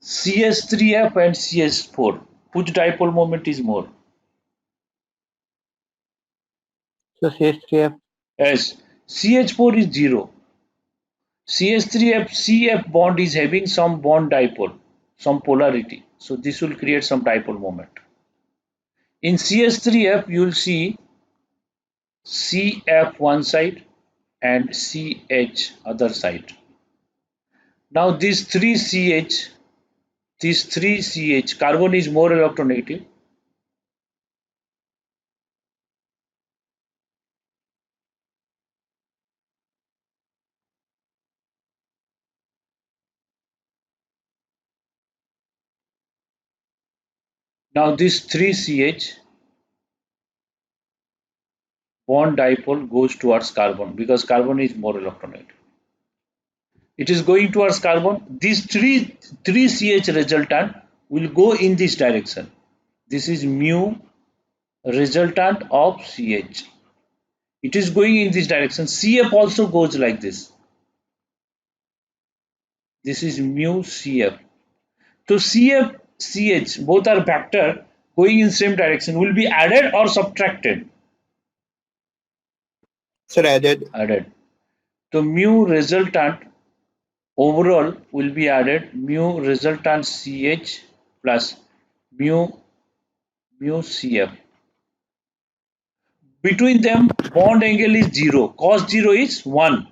[SPEAKER 1] CH3F and CH4, which dipole moment is more?
[SPEAKER 2] So CH3F.
[SPEAKER 1] Yes, CH4 is zero. CH3F CF bond is having some bond dipole, some polarity. So this will create some dipole moment. In CH3F, you will see CF one side and CH other side. Now these three CH, carbon is more electronegative. Now this 3CH bond dipole goes towards carbon because carbon is more electronegative. It is going towards carbon. These three CH resultant will go in this direction. This is mu resultant of CH. It is going in this direction. CF also goes like this. This is mu CF. So CF, CH, both are vector going in same direction. Will be added or subtracted?
[SPEAKER 2] So added.
[SPEAKER 1] Added. So mu resultant overall will be added mu resultant CH plus mu CF. Between them bond angle is 0. Cos 0 is 1.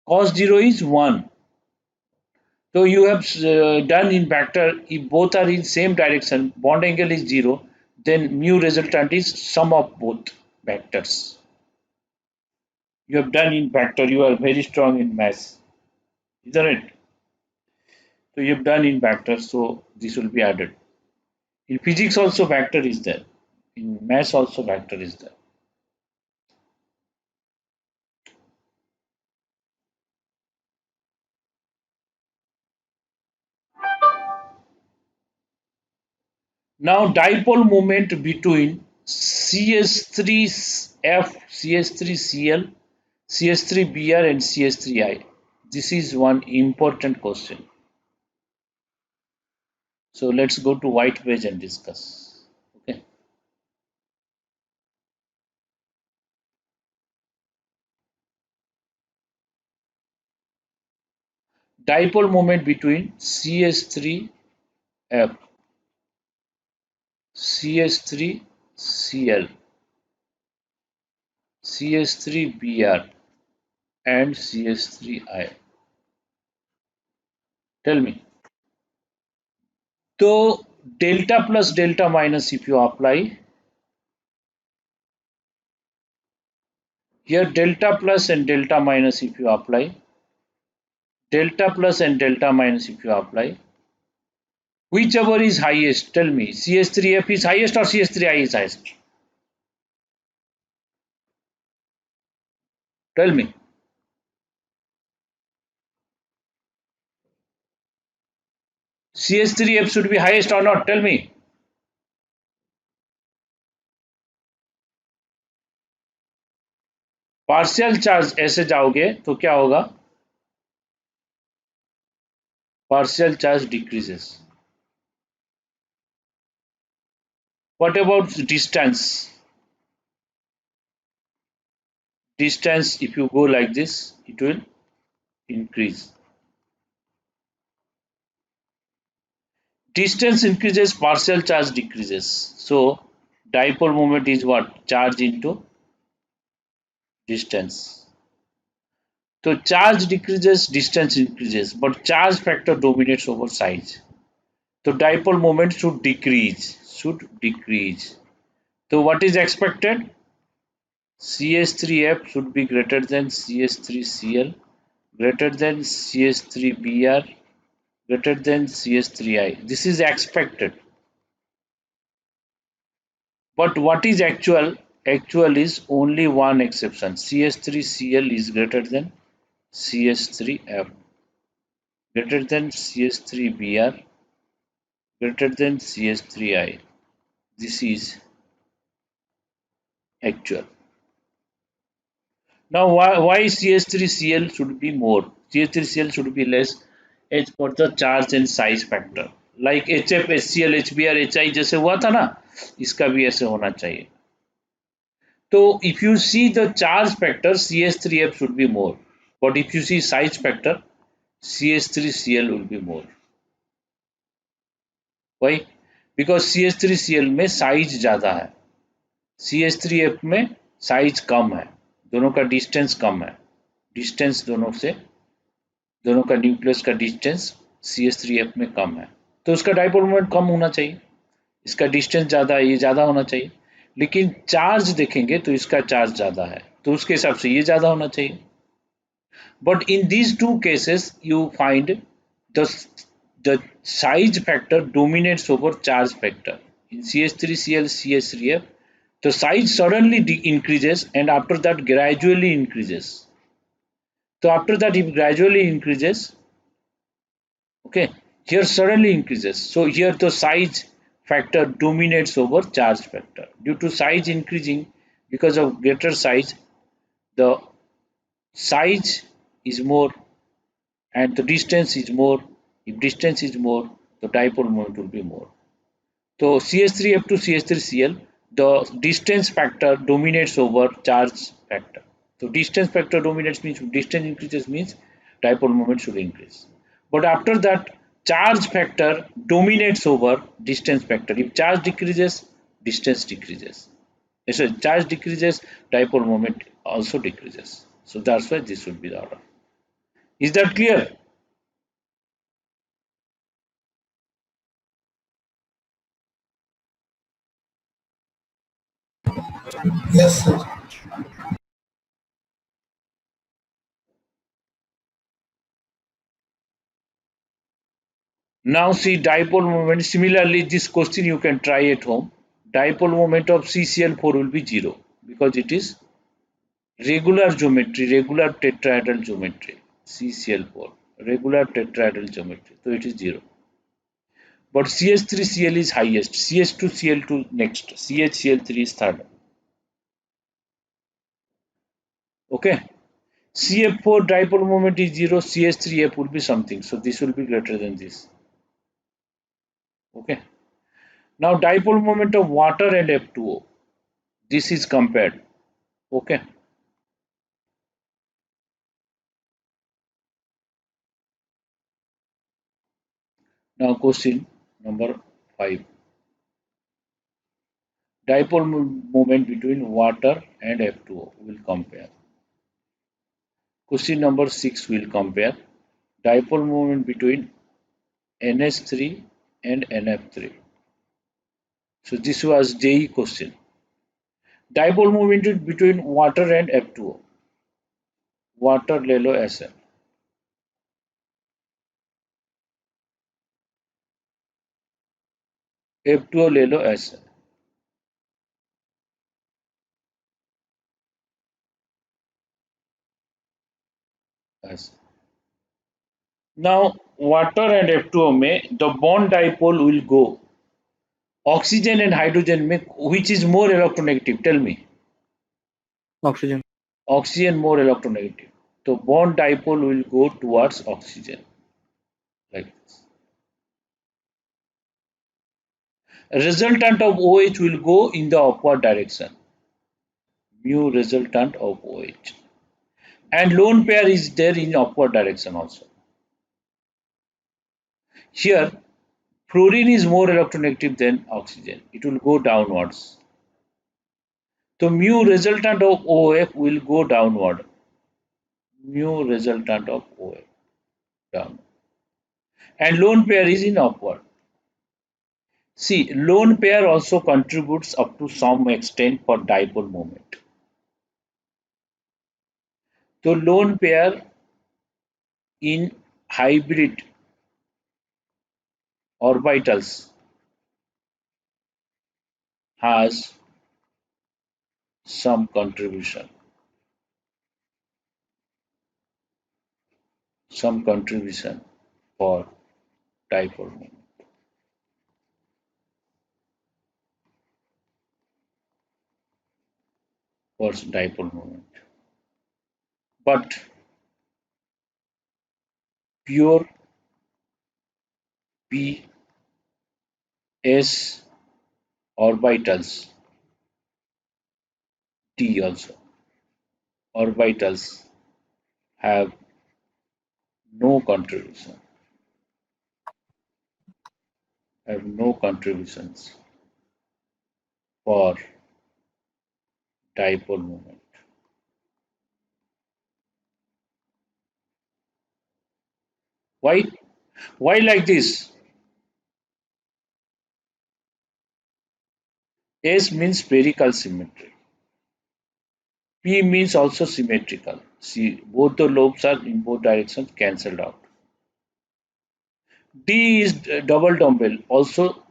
[SPEAKER 1] Cos 0 is 1. So you have done in vector, if both are in same direction, bond angle is 0, then mu resultant is sum of both vectors. You have done in vector, you are very strong in maths, isn't it? So you have done in vector, so this will be added. In physics also vector is there. In maths also vector is there. Now dipole moment between CH3F, CH3Cl, CH3Br and CH3I. This is one important question. So let's go to white page and discuss. Okay. Dipole moment between CH3F, CH3Cl, CH3Br and CH3I. Tell me. So delta plus delta minus if you apply, here delta plus and delta minus if you apply, delta plus and delta minus if you apply, whichever is highest, tell me, CH3F is highest or CH3I is highest? Tell me. CH3F should be highest or not? Tell me. Partial charge ऐसे जाओगे तो क्या होगा? Partial charge decreases. What about distance? distance, if you go like this, it will increase. Distance increases, partial charge decreases. So dipole moment is what? Charge into distance. So charge decreases, distance increases, but charge factor dominates over size. So dipole moment should decrease. So what is expected? CH3F should be greater than CH3Cl, greater than CH3Br, greater than CH3I. This is expected. But what is actual? Actual is only one exception. CH3Cl is greater than CH3F, greater than CH3Br, greater than CH3I. This is actual. Now, why CH3Cl should be more? CH3Cl should be less as per the charge and size factor. Like HF, HCl, HBr, HI जैसे हुआ था ना, इसका भी ऐसे होना चाहिए. So if you see the charge factor, CH3F should be more. But if you see size factor, CH3Cl will be more. Why? Because CH3Cl में साइज ज़्यादा है, CH3F में साइज कम है, दोनों का डिस्टेंस कम है. डिस्टेंस दोनों का न्यूक्लियस का डिस्टेंस CH3F में कम है, तो उसका डाइपोल मोमेंट कम होना चाहिए. इसका डिस्टेंस ज़्यादा है, ये ज़्यादा होना चाहिए. लेकिन चार्ज देखेंगे तो इसका चार्ज ज़्यादा है, तो उसके हिसाब से ये ज़्यादा होना चाहिए. But in these two cases, you find the size factor dominates over charge factor. In CH3Cl, CH3F, the size suddenly increases and after that gradually increases. So after that it gradually increases. Okay, here suddenly increases. So here the size factor dominates over charge factor. Due to size increasing, because of greater size, the size is more and the distance is more. If distance is more, the dipole moment will be more. So CH3F to CH3Cl, the distance factor dominates over charge factor. So distance factor dominates means distance increases means dipole moment should increase. But after that, charge factor dominates over distance factor. If charge decreases, distance decreases. So charge decreases, dipole moment also decreases. So that's why this should be the order. Is that clear?
[SPEAKER 3] Yes, sir.
[SPEAKER 1] Now see dipole moment. Similarly, this question you can try at home. Dipole moment of CCl4 will be 0 because it is regular geometry, regular tetrahedral geometry. CCl4, regular tetrahedral geometry. So it is 0. But CH3Cl is highest. CH2Cl2 next. CHCl3 is third. Okay. CF4 dipole moment is 0. CH3F will be something. So this will be greater than this. Okay. Now dipole moment of water and F2O. This is compared. Okay. Now question number 5. Dipole moment between water and F2O will compare. Question number 6 will compare dipole moment between NH3 and NF3. So this was JE question. Dipole moment between water and F2O. Water ले लो ऐसे. F2O ले लो ऐसे. ऐसे. Now water and F2O में the bond dipole will go. Oxygen and hydrogen में which is more electronegative? Tell me.
[SPEAKER 2] Oxygen.
[SPEAKER 1] Oxygen more electronegative. So bond dipole will go towards oxygen like this. Resultant of OH will go in the upward direction. mu resultant of OH. And lone pair is there in upward direction also. Here, fluorine is more electronegative than oxygen. It will go downwards. So mu resultant of OF will go downward. Mu resultant of OF down. And lone pair is in upward. See, lone pair also contributes up to some extent for dipole moment. So lone pair in hybrid orbitals has some contribution for dipole moment. But pure p s orbitals d also orbitals have no contribution have no contributions for dipole moment. Why? Why like this? S means spherical symmetry. P means also symmetrical. See, both the lobes are in both directions cancelled out. D is double dumbbell. Also,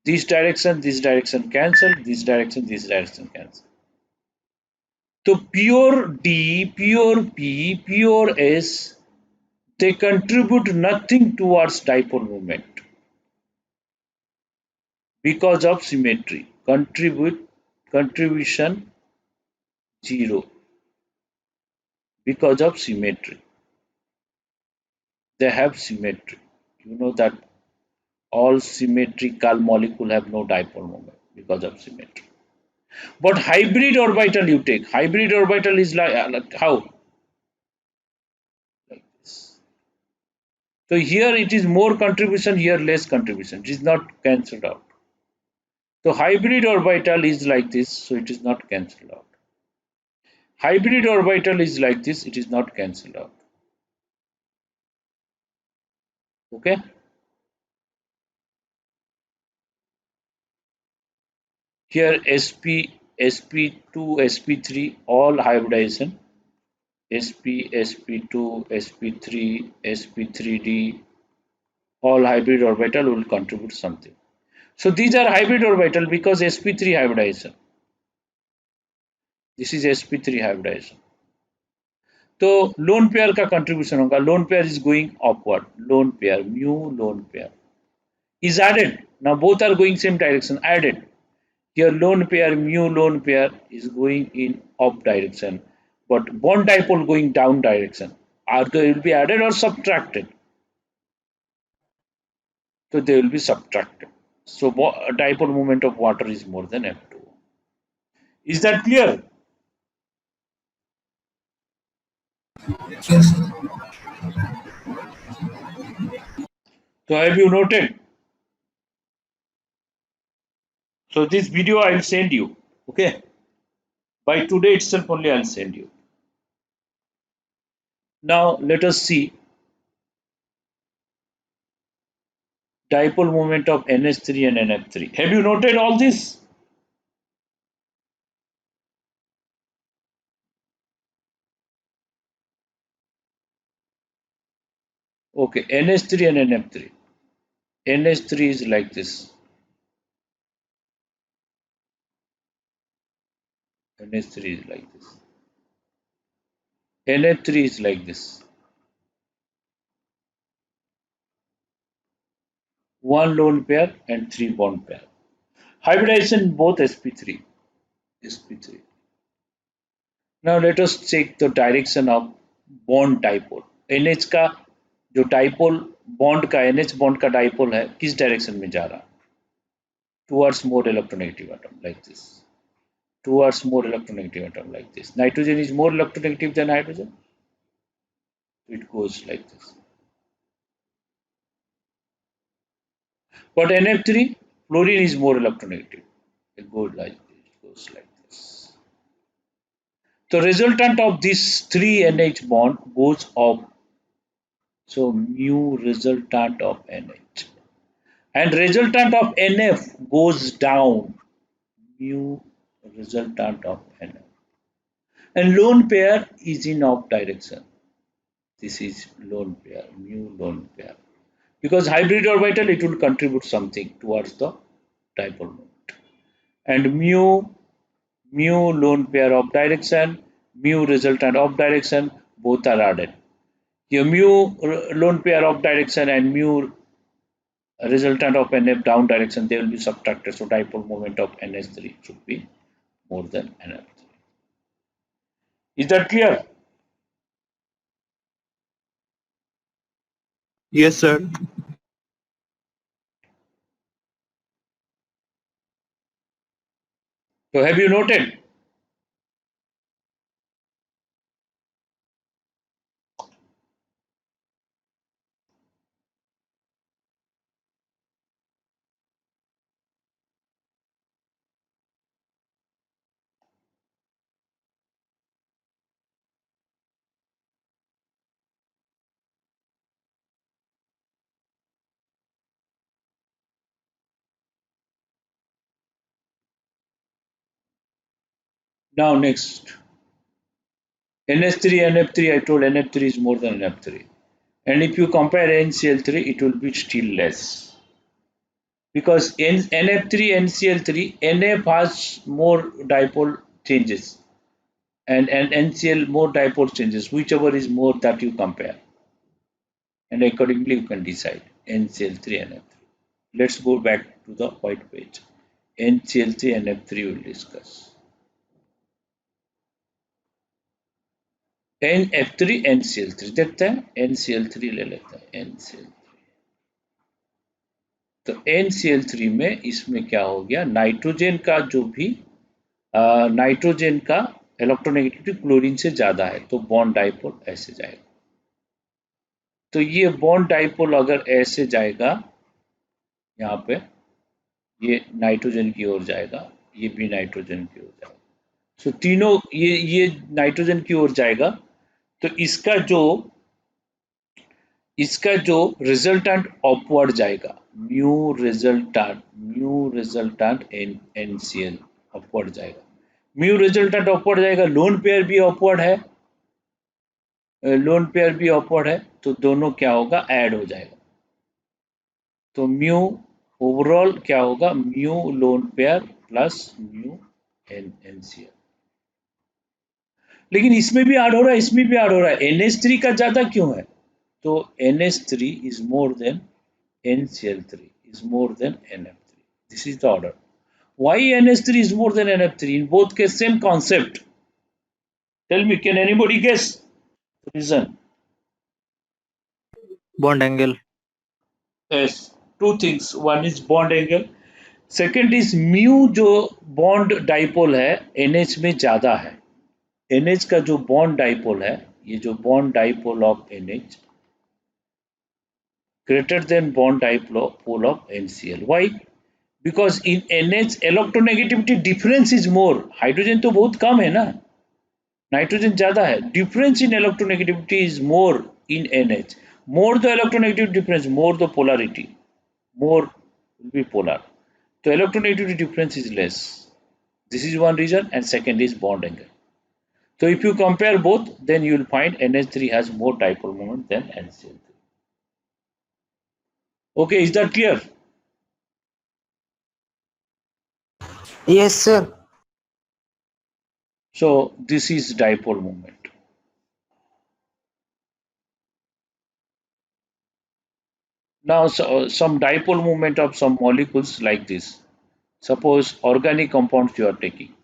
[SPEAKER 1] this direction cancel, this direction cancel. So pure D, pure P, pure S, they contribute nothing towards dipole moment because of symmetry. Contribution 0 because of symmetry. They have symmetry. You know that all symmetrical molecules have no dipole moment because of symmetry. But hybrid orbital you take. Hybrid orbital is like how? Like this. So here it is more contribution, here less contribution. It is not cancelled out. So hybrid orbital is like this, so it is not cancelled out. Hybrid orbital is like this, it is not cancelled out. Okay? Here sp, sp2, sp3, all hybridization. sp, sp2, sp3, sp3d, all hybrid orbital will contribute something. So these are hybrid orbital because sp3 hybridization. This is sp3 hybridization. तो lone pair का contribution होगा lone pair is going upward lone pair mu lone pair is added now both are going same direction added here lone pair mu lone pair is going in up direction but bond dipole going down direction are they will be added or subtracted so they will be subtracted so dipole moment of water is more than F2 is that clear
[SPEAKER 3] Yes, sir.
[SPEAKER 1] so have you noted so this video I will send you okay by today itself only I'll send you now let us see dipole moment of NH3 and NF3 have you noted all this okay NH3 and NF3 NH3 is like this NH3 is like this NF3 is like this one lone pair and three bond pair hybridization both sp3 now let us check the direction of bond dipole NH का जो dipole bond का NH bond का dipole है किस direction में जा रहा towards more electronegative atom like this towards more electronegative atom like this. Nitrogen is more electronegative than hydrogen. It goes like this. But NF3, fluorine is more electronegative. It goes like this. It goes like this. The resultant of this 3 NH bond goes up. So mu resultant of NH. And resultant of NF goes down. Mu resultant of NF. And lone pair is in off direction. This is lone pair, mu lone pair. Because hybrid orbital, it will contribute something towards the dipole moment. And mu lone pair of direction, mu resultant of direction, both are added. Here mu lone pair of direction and mu resultant of NF down direction, they will be subtracted. So dipole moment of NH3 should be more than NF3. Is that clear?
[SPEAKER 2] Yes, sir.
[SPEAKER 1] So have you noted? Now next. NH3, NF3, I told NF3 is more than NF3. And if you compare NCl3, it will be still less. Because NF3, NCl3, NF has more dipole changes. And NCl more dipole changes, whichever is more that you compare. And accordingly you can decide NCl3, NF3. Let's go back to the white page. NCl3, NF3 will discuss. NF3, NCl3 देखते हैं NCl3 ले लेते हैं NCl3. तो NCl3 में इसमें क्या हो गया, नाइट्रोजन का जो भी नाइट्रोजन का इलेक्ट्रोनेगेटिविटी क्लोरीन से ज्यादा है तो बॉन्ड डाइपोल ऐसे जाएगा. तो ये बॉन्ड डाइपोल अगर ऐसे जाएगा, यहाँ पे ये नाइट्रोजन की ओर जाएगा, ये भी नाइट्रोजन की ओर जाएगा. सो तीनों ये नाइट्रोजन की ओर जाएगा. तो इसका जो रिजल्टेंट अपवर्ड जाएगा, म्यू रिजल्टेंट NCl अपवर्ड जाएगा. म्यू रिजल्टेंट अपवर्ड जाएगा. लोन पेयर भी अपवर्ड है, तो दोनों क्या होगा, ऐड हो जाएगा. तो म्यू ओवरऑल क्या होगा, mu lone pair plus mu NCl. लेकिन इसमें भी ऐड हो रहा है, इसमें भी ऐड हो रहा है. NH3 का ज्यादा क्यों है? तो NH3 is more than NCl3 is more than NF3. This is the order. Why NH3 is more than NF3? In both cases, same concept. Tell me, can anybody guess? Reason?
[SPEAKER 2] Bond angle.
[SPEAKER 1] Yes, two things. One is bond angle. Second is mu जो bond dipole है NH में ज्यादा है. NH का जो bond dipole है, ये जो bond dipole of NH greater than bond dipole of NCl. Why? Because in NH electronegativity difference is more. Hydrogen तो बहुत कम है ना, नाइट्रोजन ज्यादा है. Difference in electronegativity is more in NH. More the electronegativity difference, more the polarity, more will be polar. So electronegativity difference is less. This is one reason, and second is bond angle. So if you compare both, then you will find NH3 has more dipole moment than NCl3. Okay, is that clear?
[SPEAKER 4] Yes, sir.
[SPEAKER 1] So this is dipole moment. Now some dipole moment of some molecules like this. Suppose organic compounds you are taking.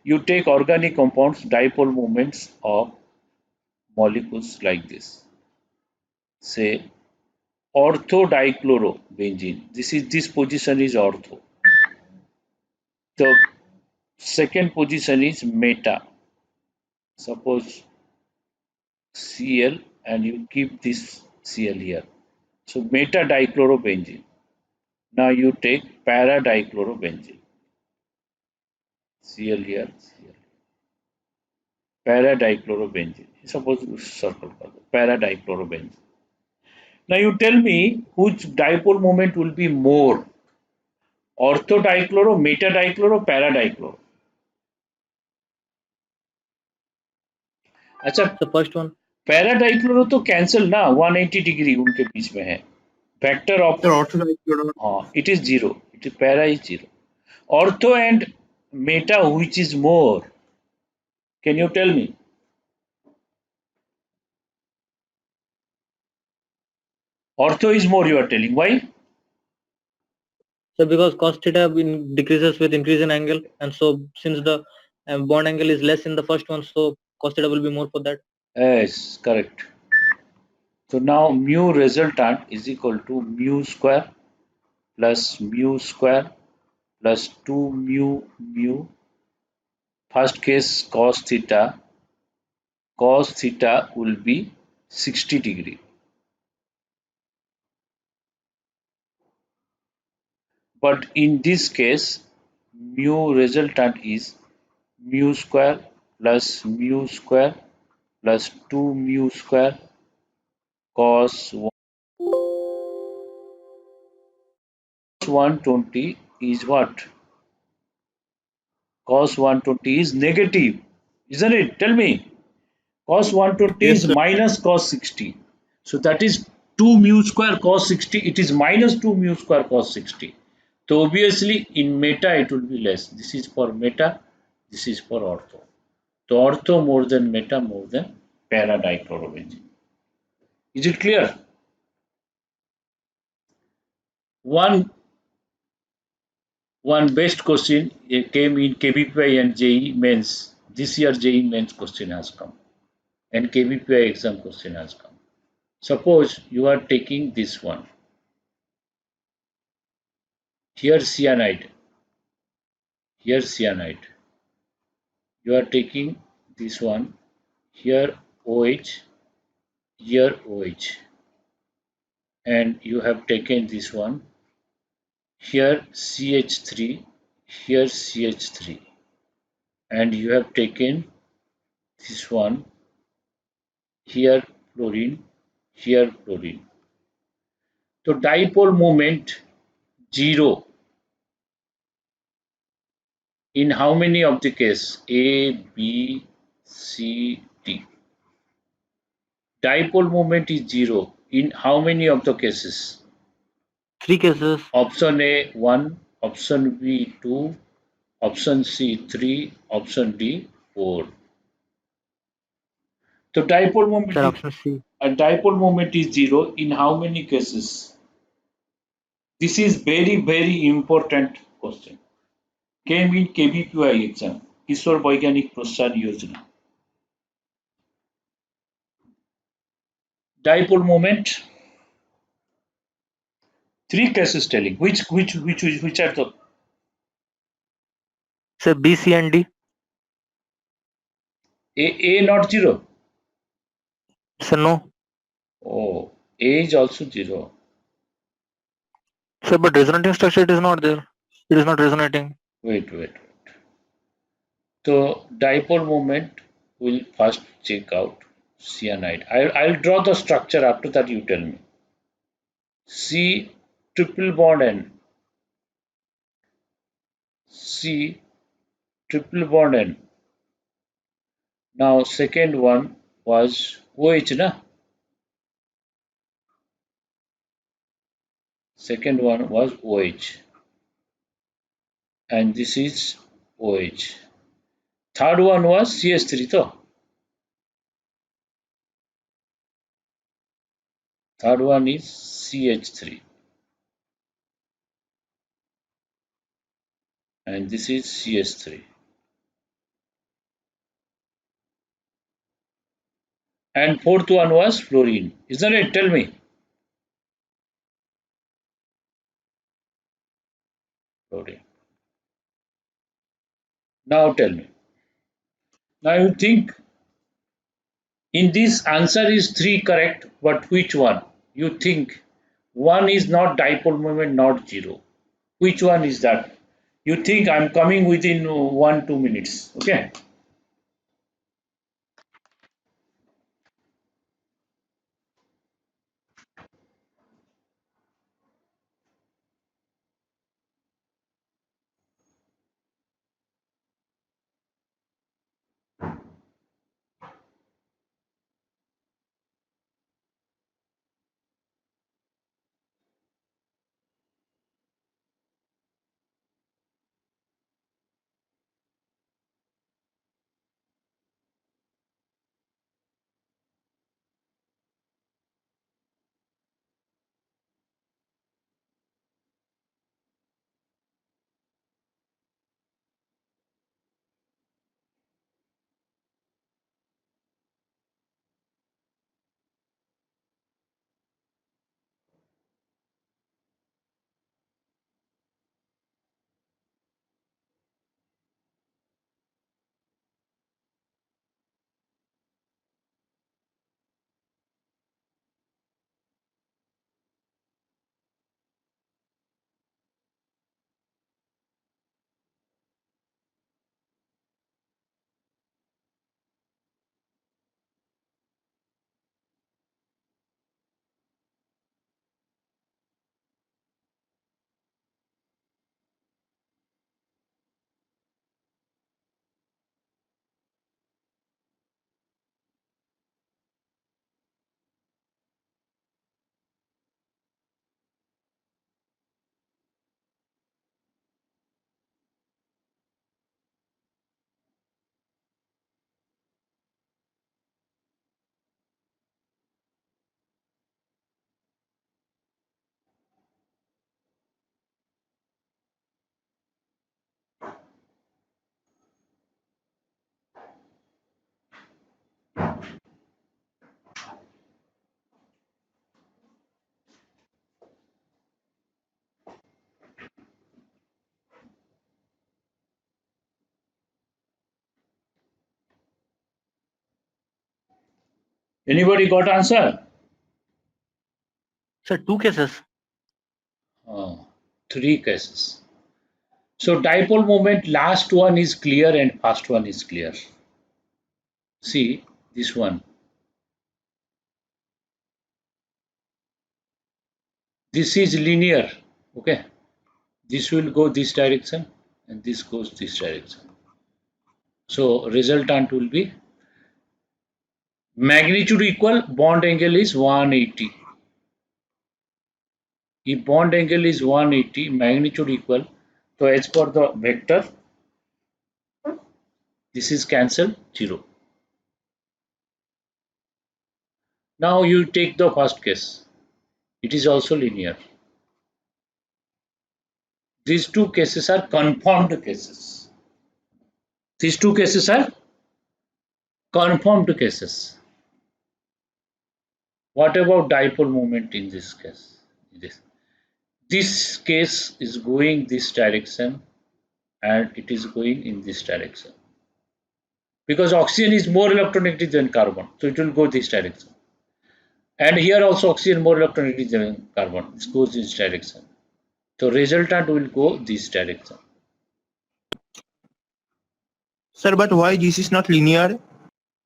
[SPEAKER 1] You take organic compounds, dipole moments of molecules like this. Say orthodichlorobenzene. This position is ortho. So Second position is meta. Suppose Cl and you keep this Cl here. So meta dichlorobenzene. Now you take para dichlorobenzene. Cl here, Cl. Para dichlorobenzene. Suppose circle para dichlorobenzene. Now you tell me which dipole moment will be more, ortho dichloro, meta dichloro, para dichloro. अच्छा
[SPEAKER 2] The first one.
[SPEAKER 1] Para dichloro तो cancel ना 180 degree उनके बीच में है vector of
[SPEAKER 2] Sir, ortho dichloro.
[SPEAKER 1] हाँ it is zero it is para is zero ortho and meta which is more can you tell me ortho is more you are telling why
[SPEAKER 2] So because cos theta decreases with increase in angle, and so since the bond angle is less in the first one, so cos theta will be more for that.
[SPEAKER 1] yes correct so now mu resultant is equal to mu square plus mu square plus 2 mu mu first case cos theta will be 60 degree but in this case mu resultant is mu square plus 2 mu square cos 120 is what cos 120 is negative isn't it tell me cos 120
[SPEAKER 2] Yes,
[SPEAKER 1] is
[SPEAKER 2] sir.
[SPEAKER 1] minus cos 60 so that is 2 mu square cos 60 it is minus 2 mu square cos 60 so obviously in meta it will be less this is for meta this is for ortho so ortho more than meta more than para dichlorobenzene is it clear one best question came in KBPI and JE mains this year JE mains question has come and KBPI exam question has come suppose you are taking this one here cyanide you are taking this one here OH here OH and you have taken this one here CH3 here CH3 and you have taken this one here fluorine here fluorine so dipole moment 0 in how many of the case A B C D dipole moment is 0 in how many of the cases
[SPEAKER 2] 3 cases.
[SPEAKER 1] option A 1 option B 2 option C 3 option D 4 so
[SPEAKER 2] Sir, option C.
[SPEAKER 1] dipole moment is 0 in how many cases this is very important question came in KBPI exam Kishore Vaigyanik Protsahan Yojana dipole moment three cases telling which are the
[SPEAKER 2] Sir, B, C, and D.
[SPEAKER 1] A not 0
[SPEAKER 2] Sir, no.
[SPEAKER 1] oh A is also 0
[SPEAKER 2] Sir, but resonating structure it is not there. It is not resonating.
[SPEAKER 1] wait so dipole moment will first check out cyanide I'll draw the structure after that you tell me C triple bond N C triple bond N now second one was OH na second one was OH and this is OH third one was CH3 though third one is CH3 and this is CH3 and fourth one was fluorine isn't it tell me fluorine Now tell me. Now you think in this answer is 3 correct, but which one? You think one is not dipole moment, not 0. Which one is that? You think I'm coming within 1-2 minutes. Okay. Anybody got answer?
[SPEAKER 2] Sir, 2 cases.
[SPEAKER 1] 3 cases. So dipole moment, last one is clear and first one is clear. See this one. This is linear. Okay. This will go this direction and this goes this direction. So resultant will be magnitude equal, bond angle is 180. If bond angle is 180, magnitude equal, so as per the vector, this is cancelled 0. Now you take the first case. It is also linear. These two cases are confirmed cases. These two cases are confirmed cases. What about dipole moment in this case? This case is going this direction and it is going in this direction. Because oxygen is more electronegative than carbon, so it will go this direction. And here also oxygen more electronegative than carbon, it goes this direction. So resultant will go this direction.
[SPEAKER 3] Sir, but why this is not linear?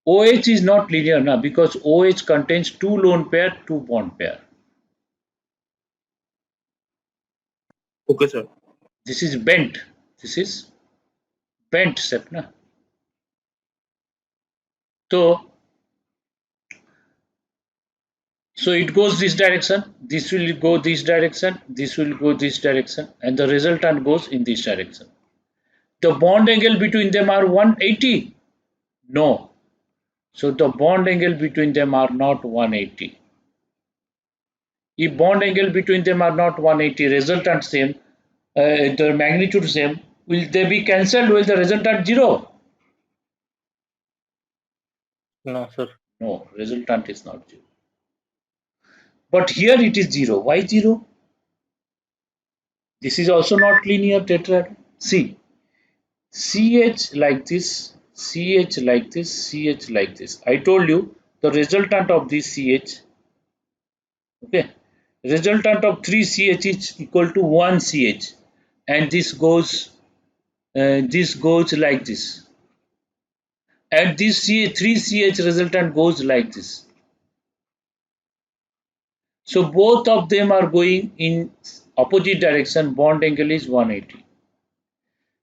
[SPEAKER 1] OH is not linear now because OH contains 2 lone pair, 2 bond pair.
[SPEAKER 3] Okay, sir.
[SPEAKER 1] This is bent. This is bent shape. Na? So it goes this direction, this will go this direction, this will go this direction, and the resultant goes in this direction. The bond angle between them are 180? No. So the bond angle between them are not 180. If bond angle between them are not 180, resultant same, the magnitude same, will they be cancelled? Will the resultant 0?
[SPEAKER 2] No, sir.
[SPEAKER 1] No, resultant is not 0. But here it is 0. Why 0? This is also not linear tetrahedron. See, CH like this, CH like this, CH like this. I told you the resultant of this CH, okay, resultant of 3 CH is equal to 1 CH, and this goes like this, and this 3 CH resultant goes like this. So both of them are going in opposite direction. Bond angle is 180.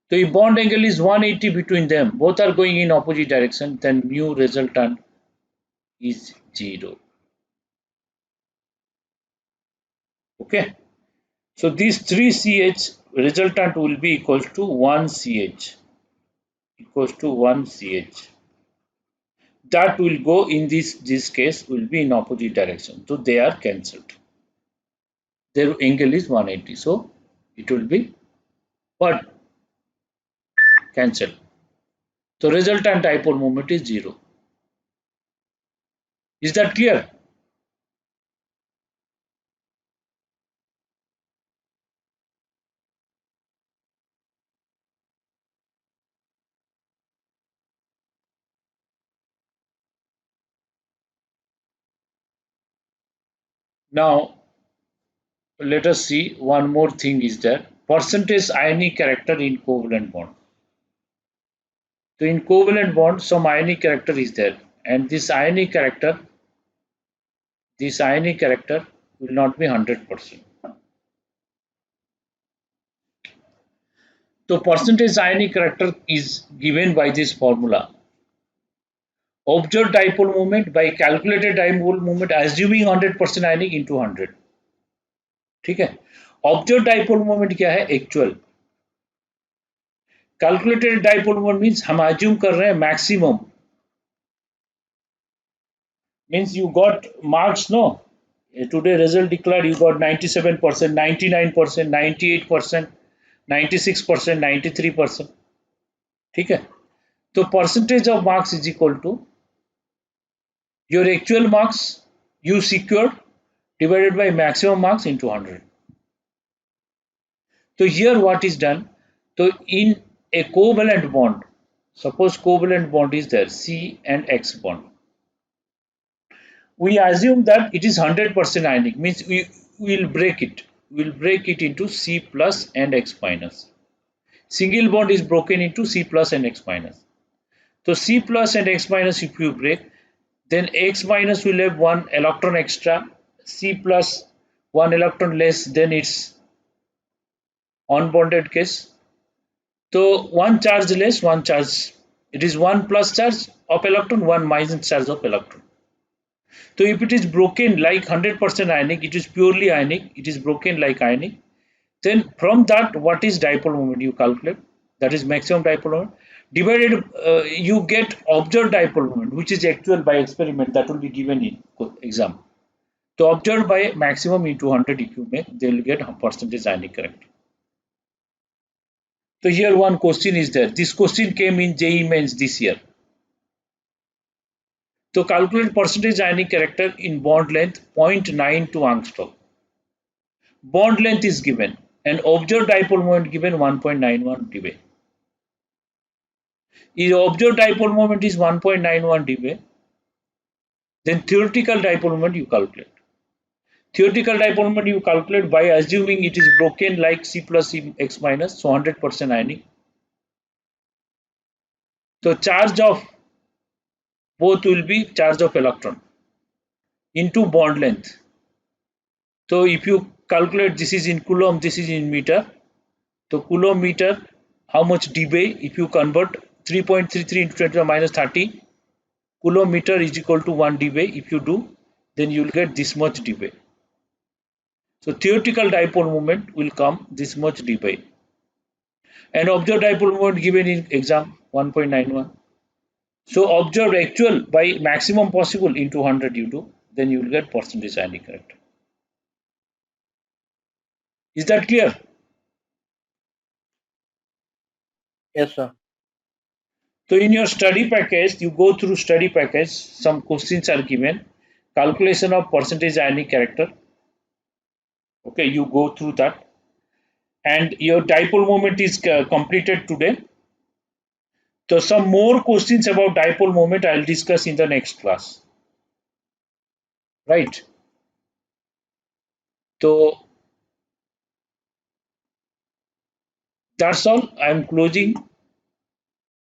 [SPEAKER 1] So if bond angle is 180 between them, both are going in opposite direction, then mu resultant is 0. Okay. So these 3 CH resultant will be equal to 1 CH, equals to 1 CH. That will go in this case will be in opposite direction. So they are cancelled. Their angle is 180. So it will be what? Cancelled. So resultant dipole moment is 0. Is that clear? Now let us see one more thing is there. Percentage ionic character in covalent bond. So in covalent bond some ionic character is there, and this ionic character will not be 100%. So percentage ionic character is given by this formula. Observed dipole moment by calculated dipole moment assuming 100% ionic into 100. ठीक है. Observed dipole moment क्या है? Actual. Calculated dipole moment means हम assume कर रहे हैं maximum. Means you got marks, no? Today result declared you got 97%, 99%, 98%, 96%, 93%. ठीक है. तो percentage of marks is equal to your actual marks you secured divided by maximum marks into 100. So here what is done? So in a covalent bond, suppose covalent bond is there, C and X bond. We assume that it is 100% ionic, means we will break it. We will break it into C plus and X minus. Single bond is broken into C plus and X minus. So C plus and X minus if you break, then X minus will have 1 electron extra, C plus 1 electron less, then it's unbonded case. So 1 charge less, 1 charge. It is 1 plus charge of electron, 1 minus charge of electron. So if it is broken like 100% ionic, it is purely ionic, it is broken like ionic. Then from that, what is dipole moment you calculate? That is maximum dipole moment. Divided, you get observed dipole moment, which is actual by experiment, that will be given in exam. So observed by maximum into 100 if you make, they will get percentage ionic character. So here one question is there. This question came in JEE Mains this year. So calculate percentage ionic character in bond length 0.92 angstrom. Bond length is given and observed dipole moment given 1.91 dB. If observed dipole moment is 1.91 dB, then theoretical dipole moment you calculate. Theoretical dipole moment you calculate by assuming it is broken like C plus C X minus, so 100% ionic. So charge of both will be charge of electron into bond length. So if you calculate this is in coulomb, this is in meter. So coulomb meter, how much dB? If you convert 3.33 into 10 to the minus 30, coulomb meter is equal to 1 dB. If you do, then you will get this much dB. So theoretical dipole moment will come this much dB. And observed dipole moment given in exam 1.91. So observed actual by maximum possible into 100 you do, then you will get percentage ionic character. Is that clear?
[SPEAKER 2] Yes, sir.
[SPEAKER 1] So in your study package, you go through study package, some questions are given, calculation of percentage ionic character. Okay, you go through that. And your dipole moment is completed today. So some more questions about dipole moment I'll discuss in the next class. Right. So that's all. I'm closing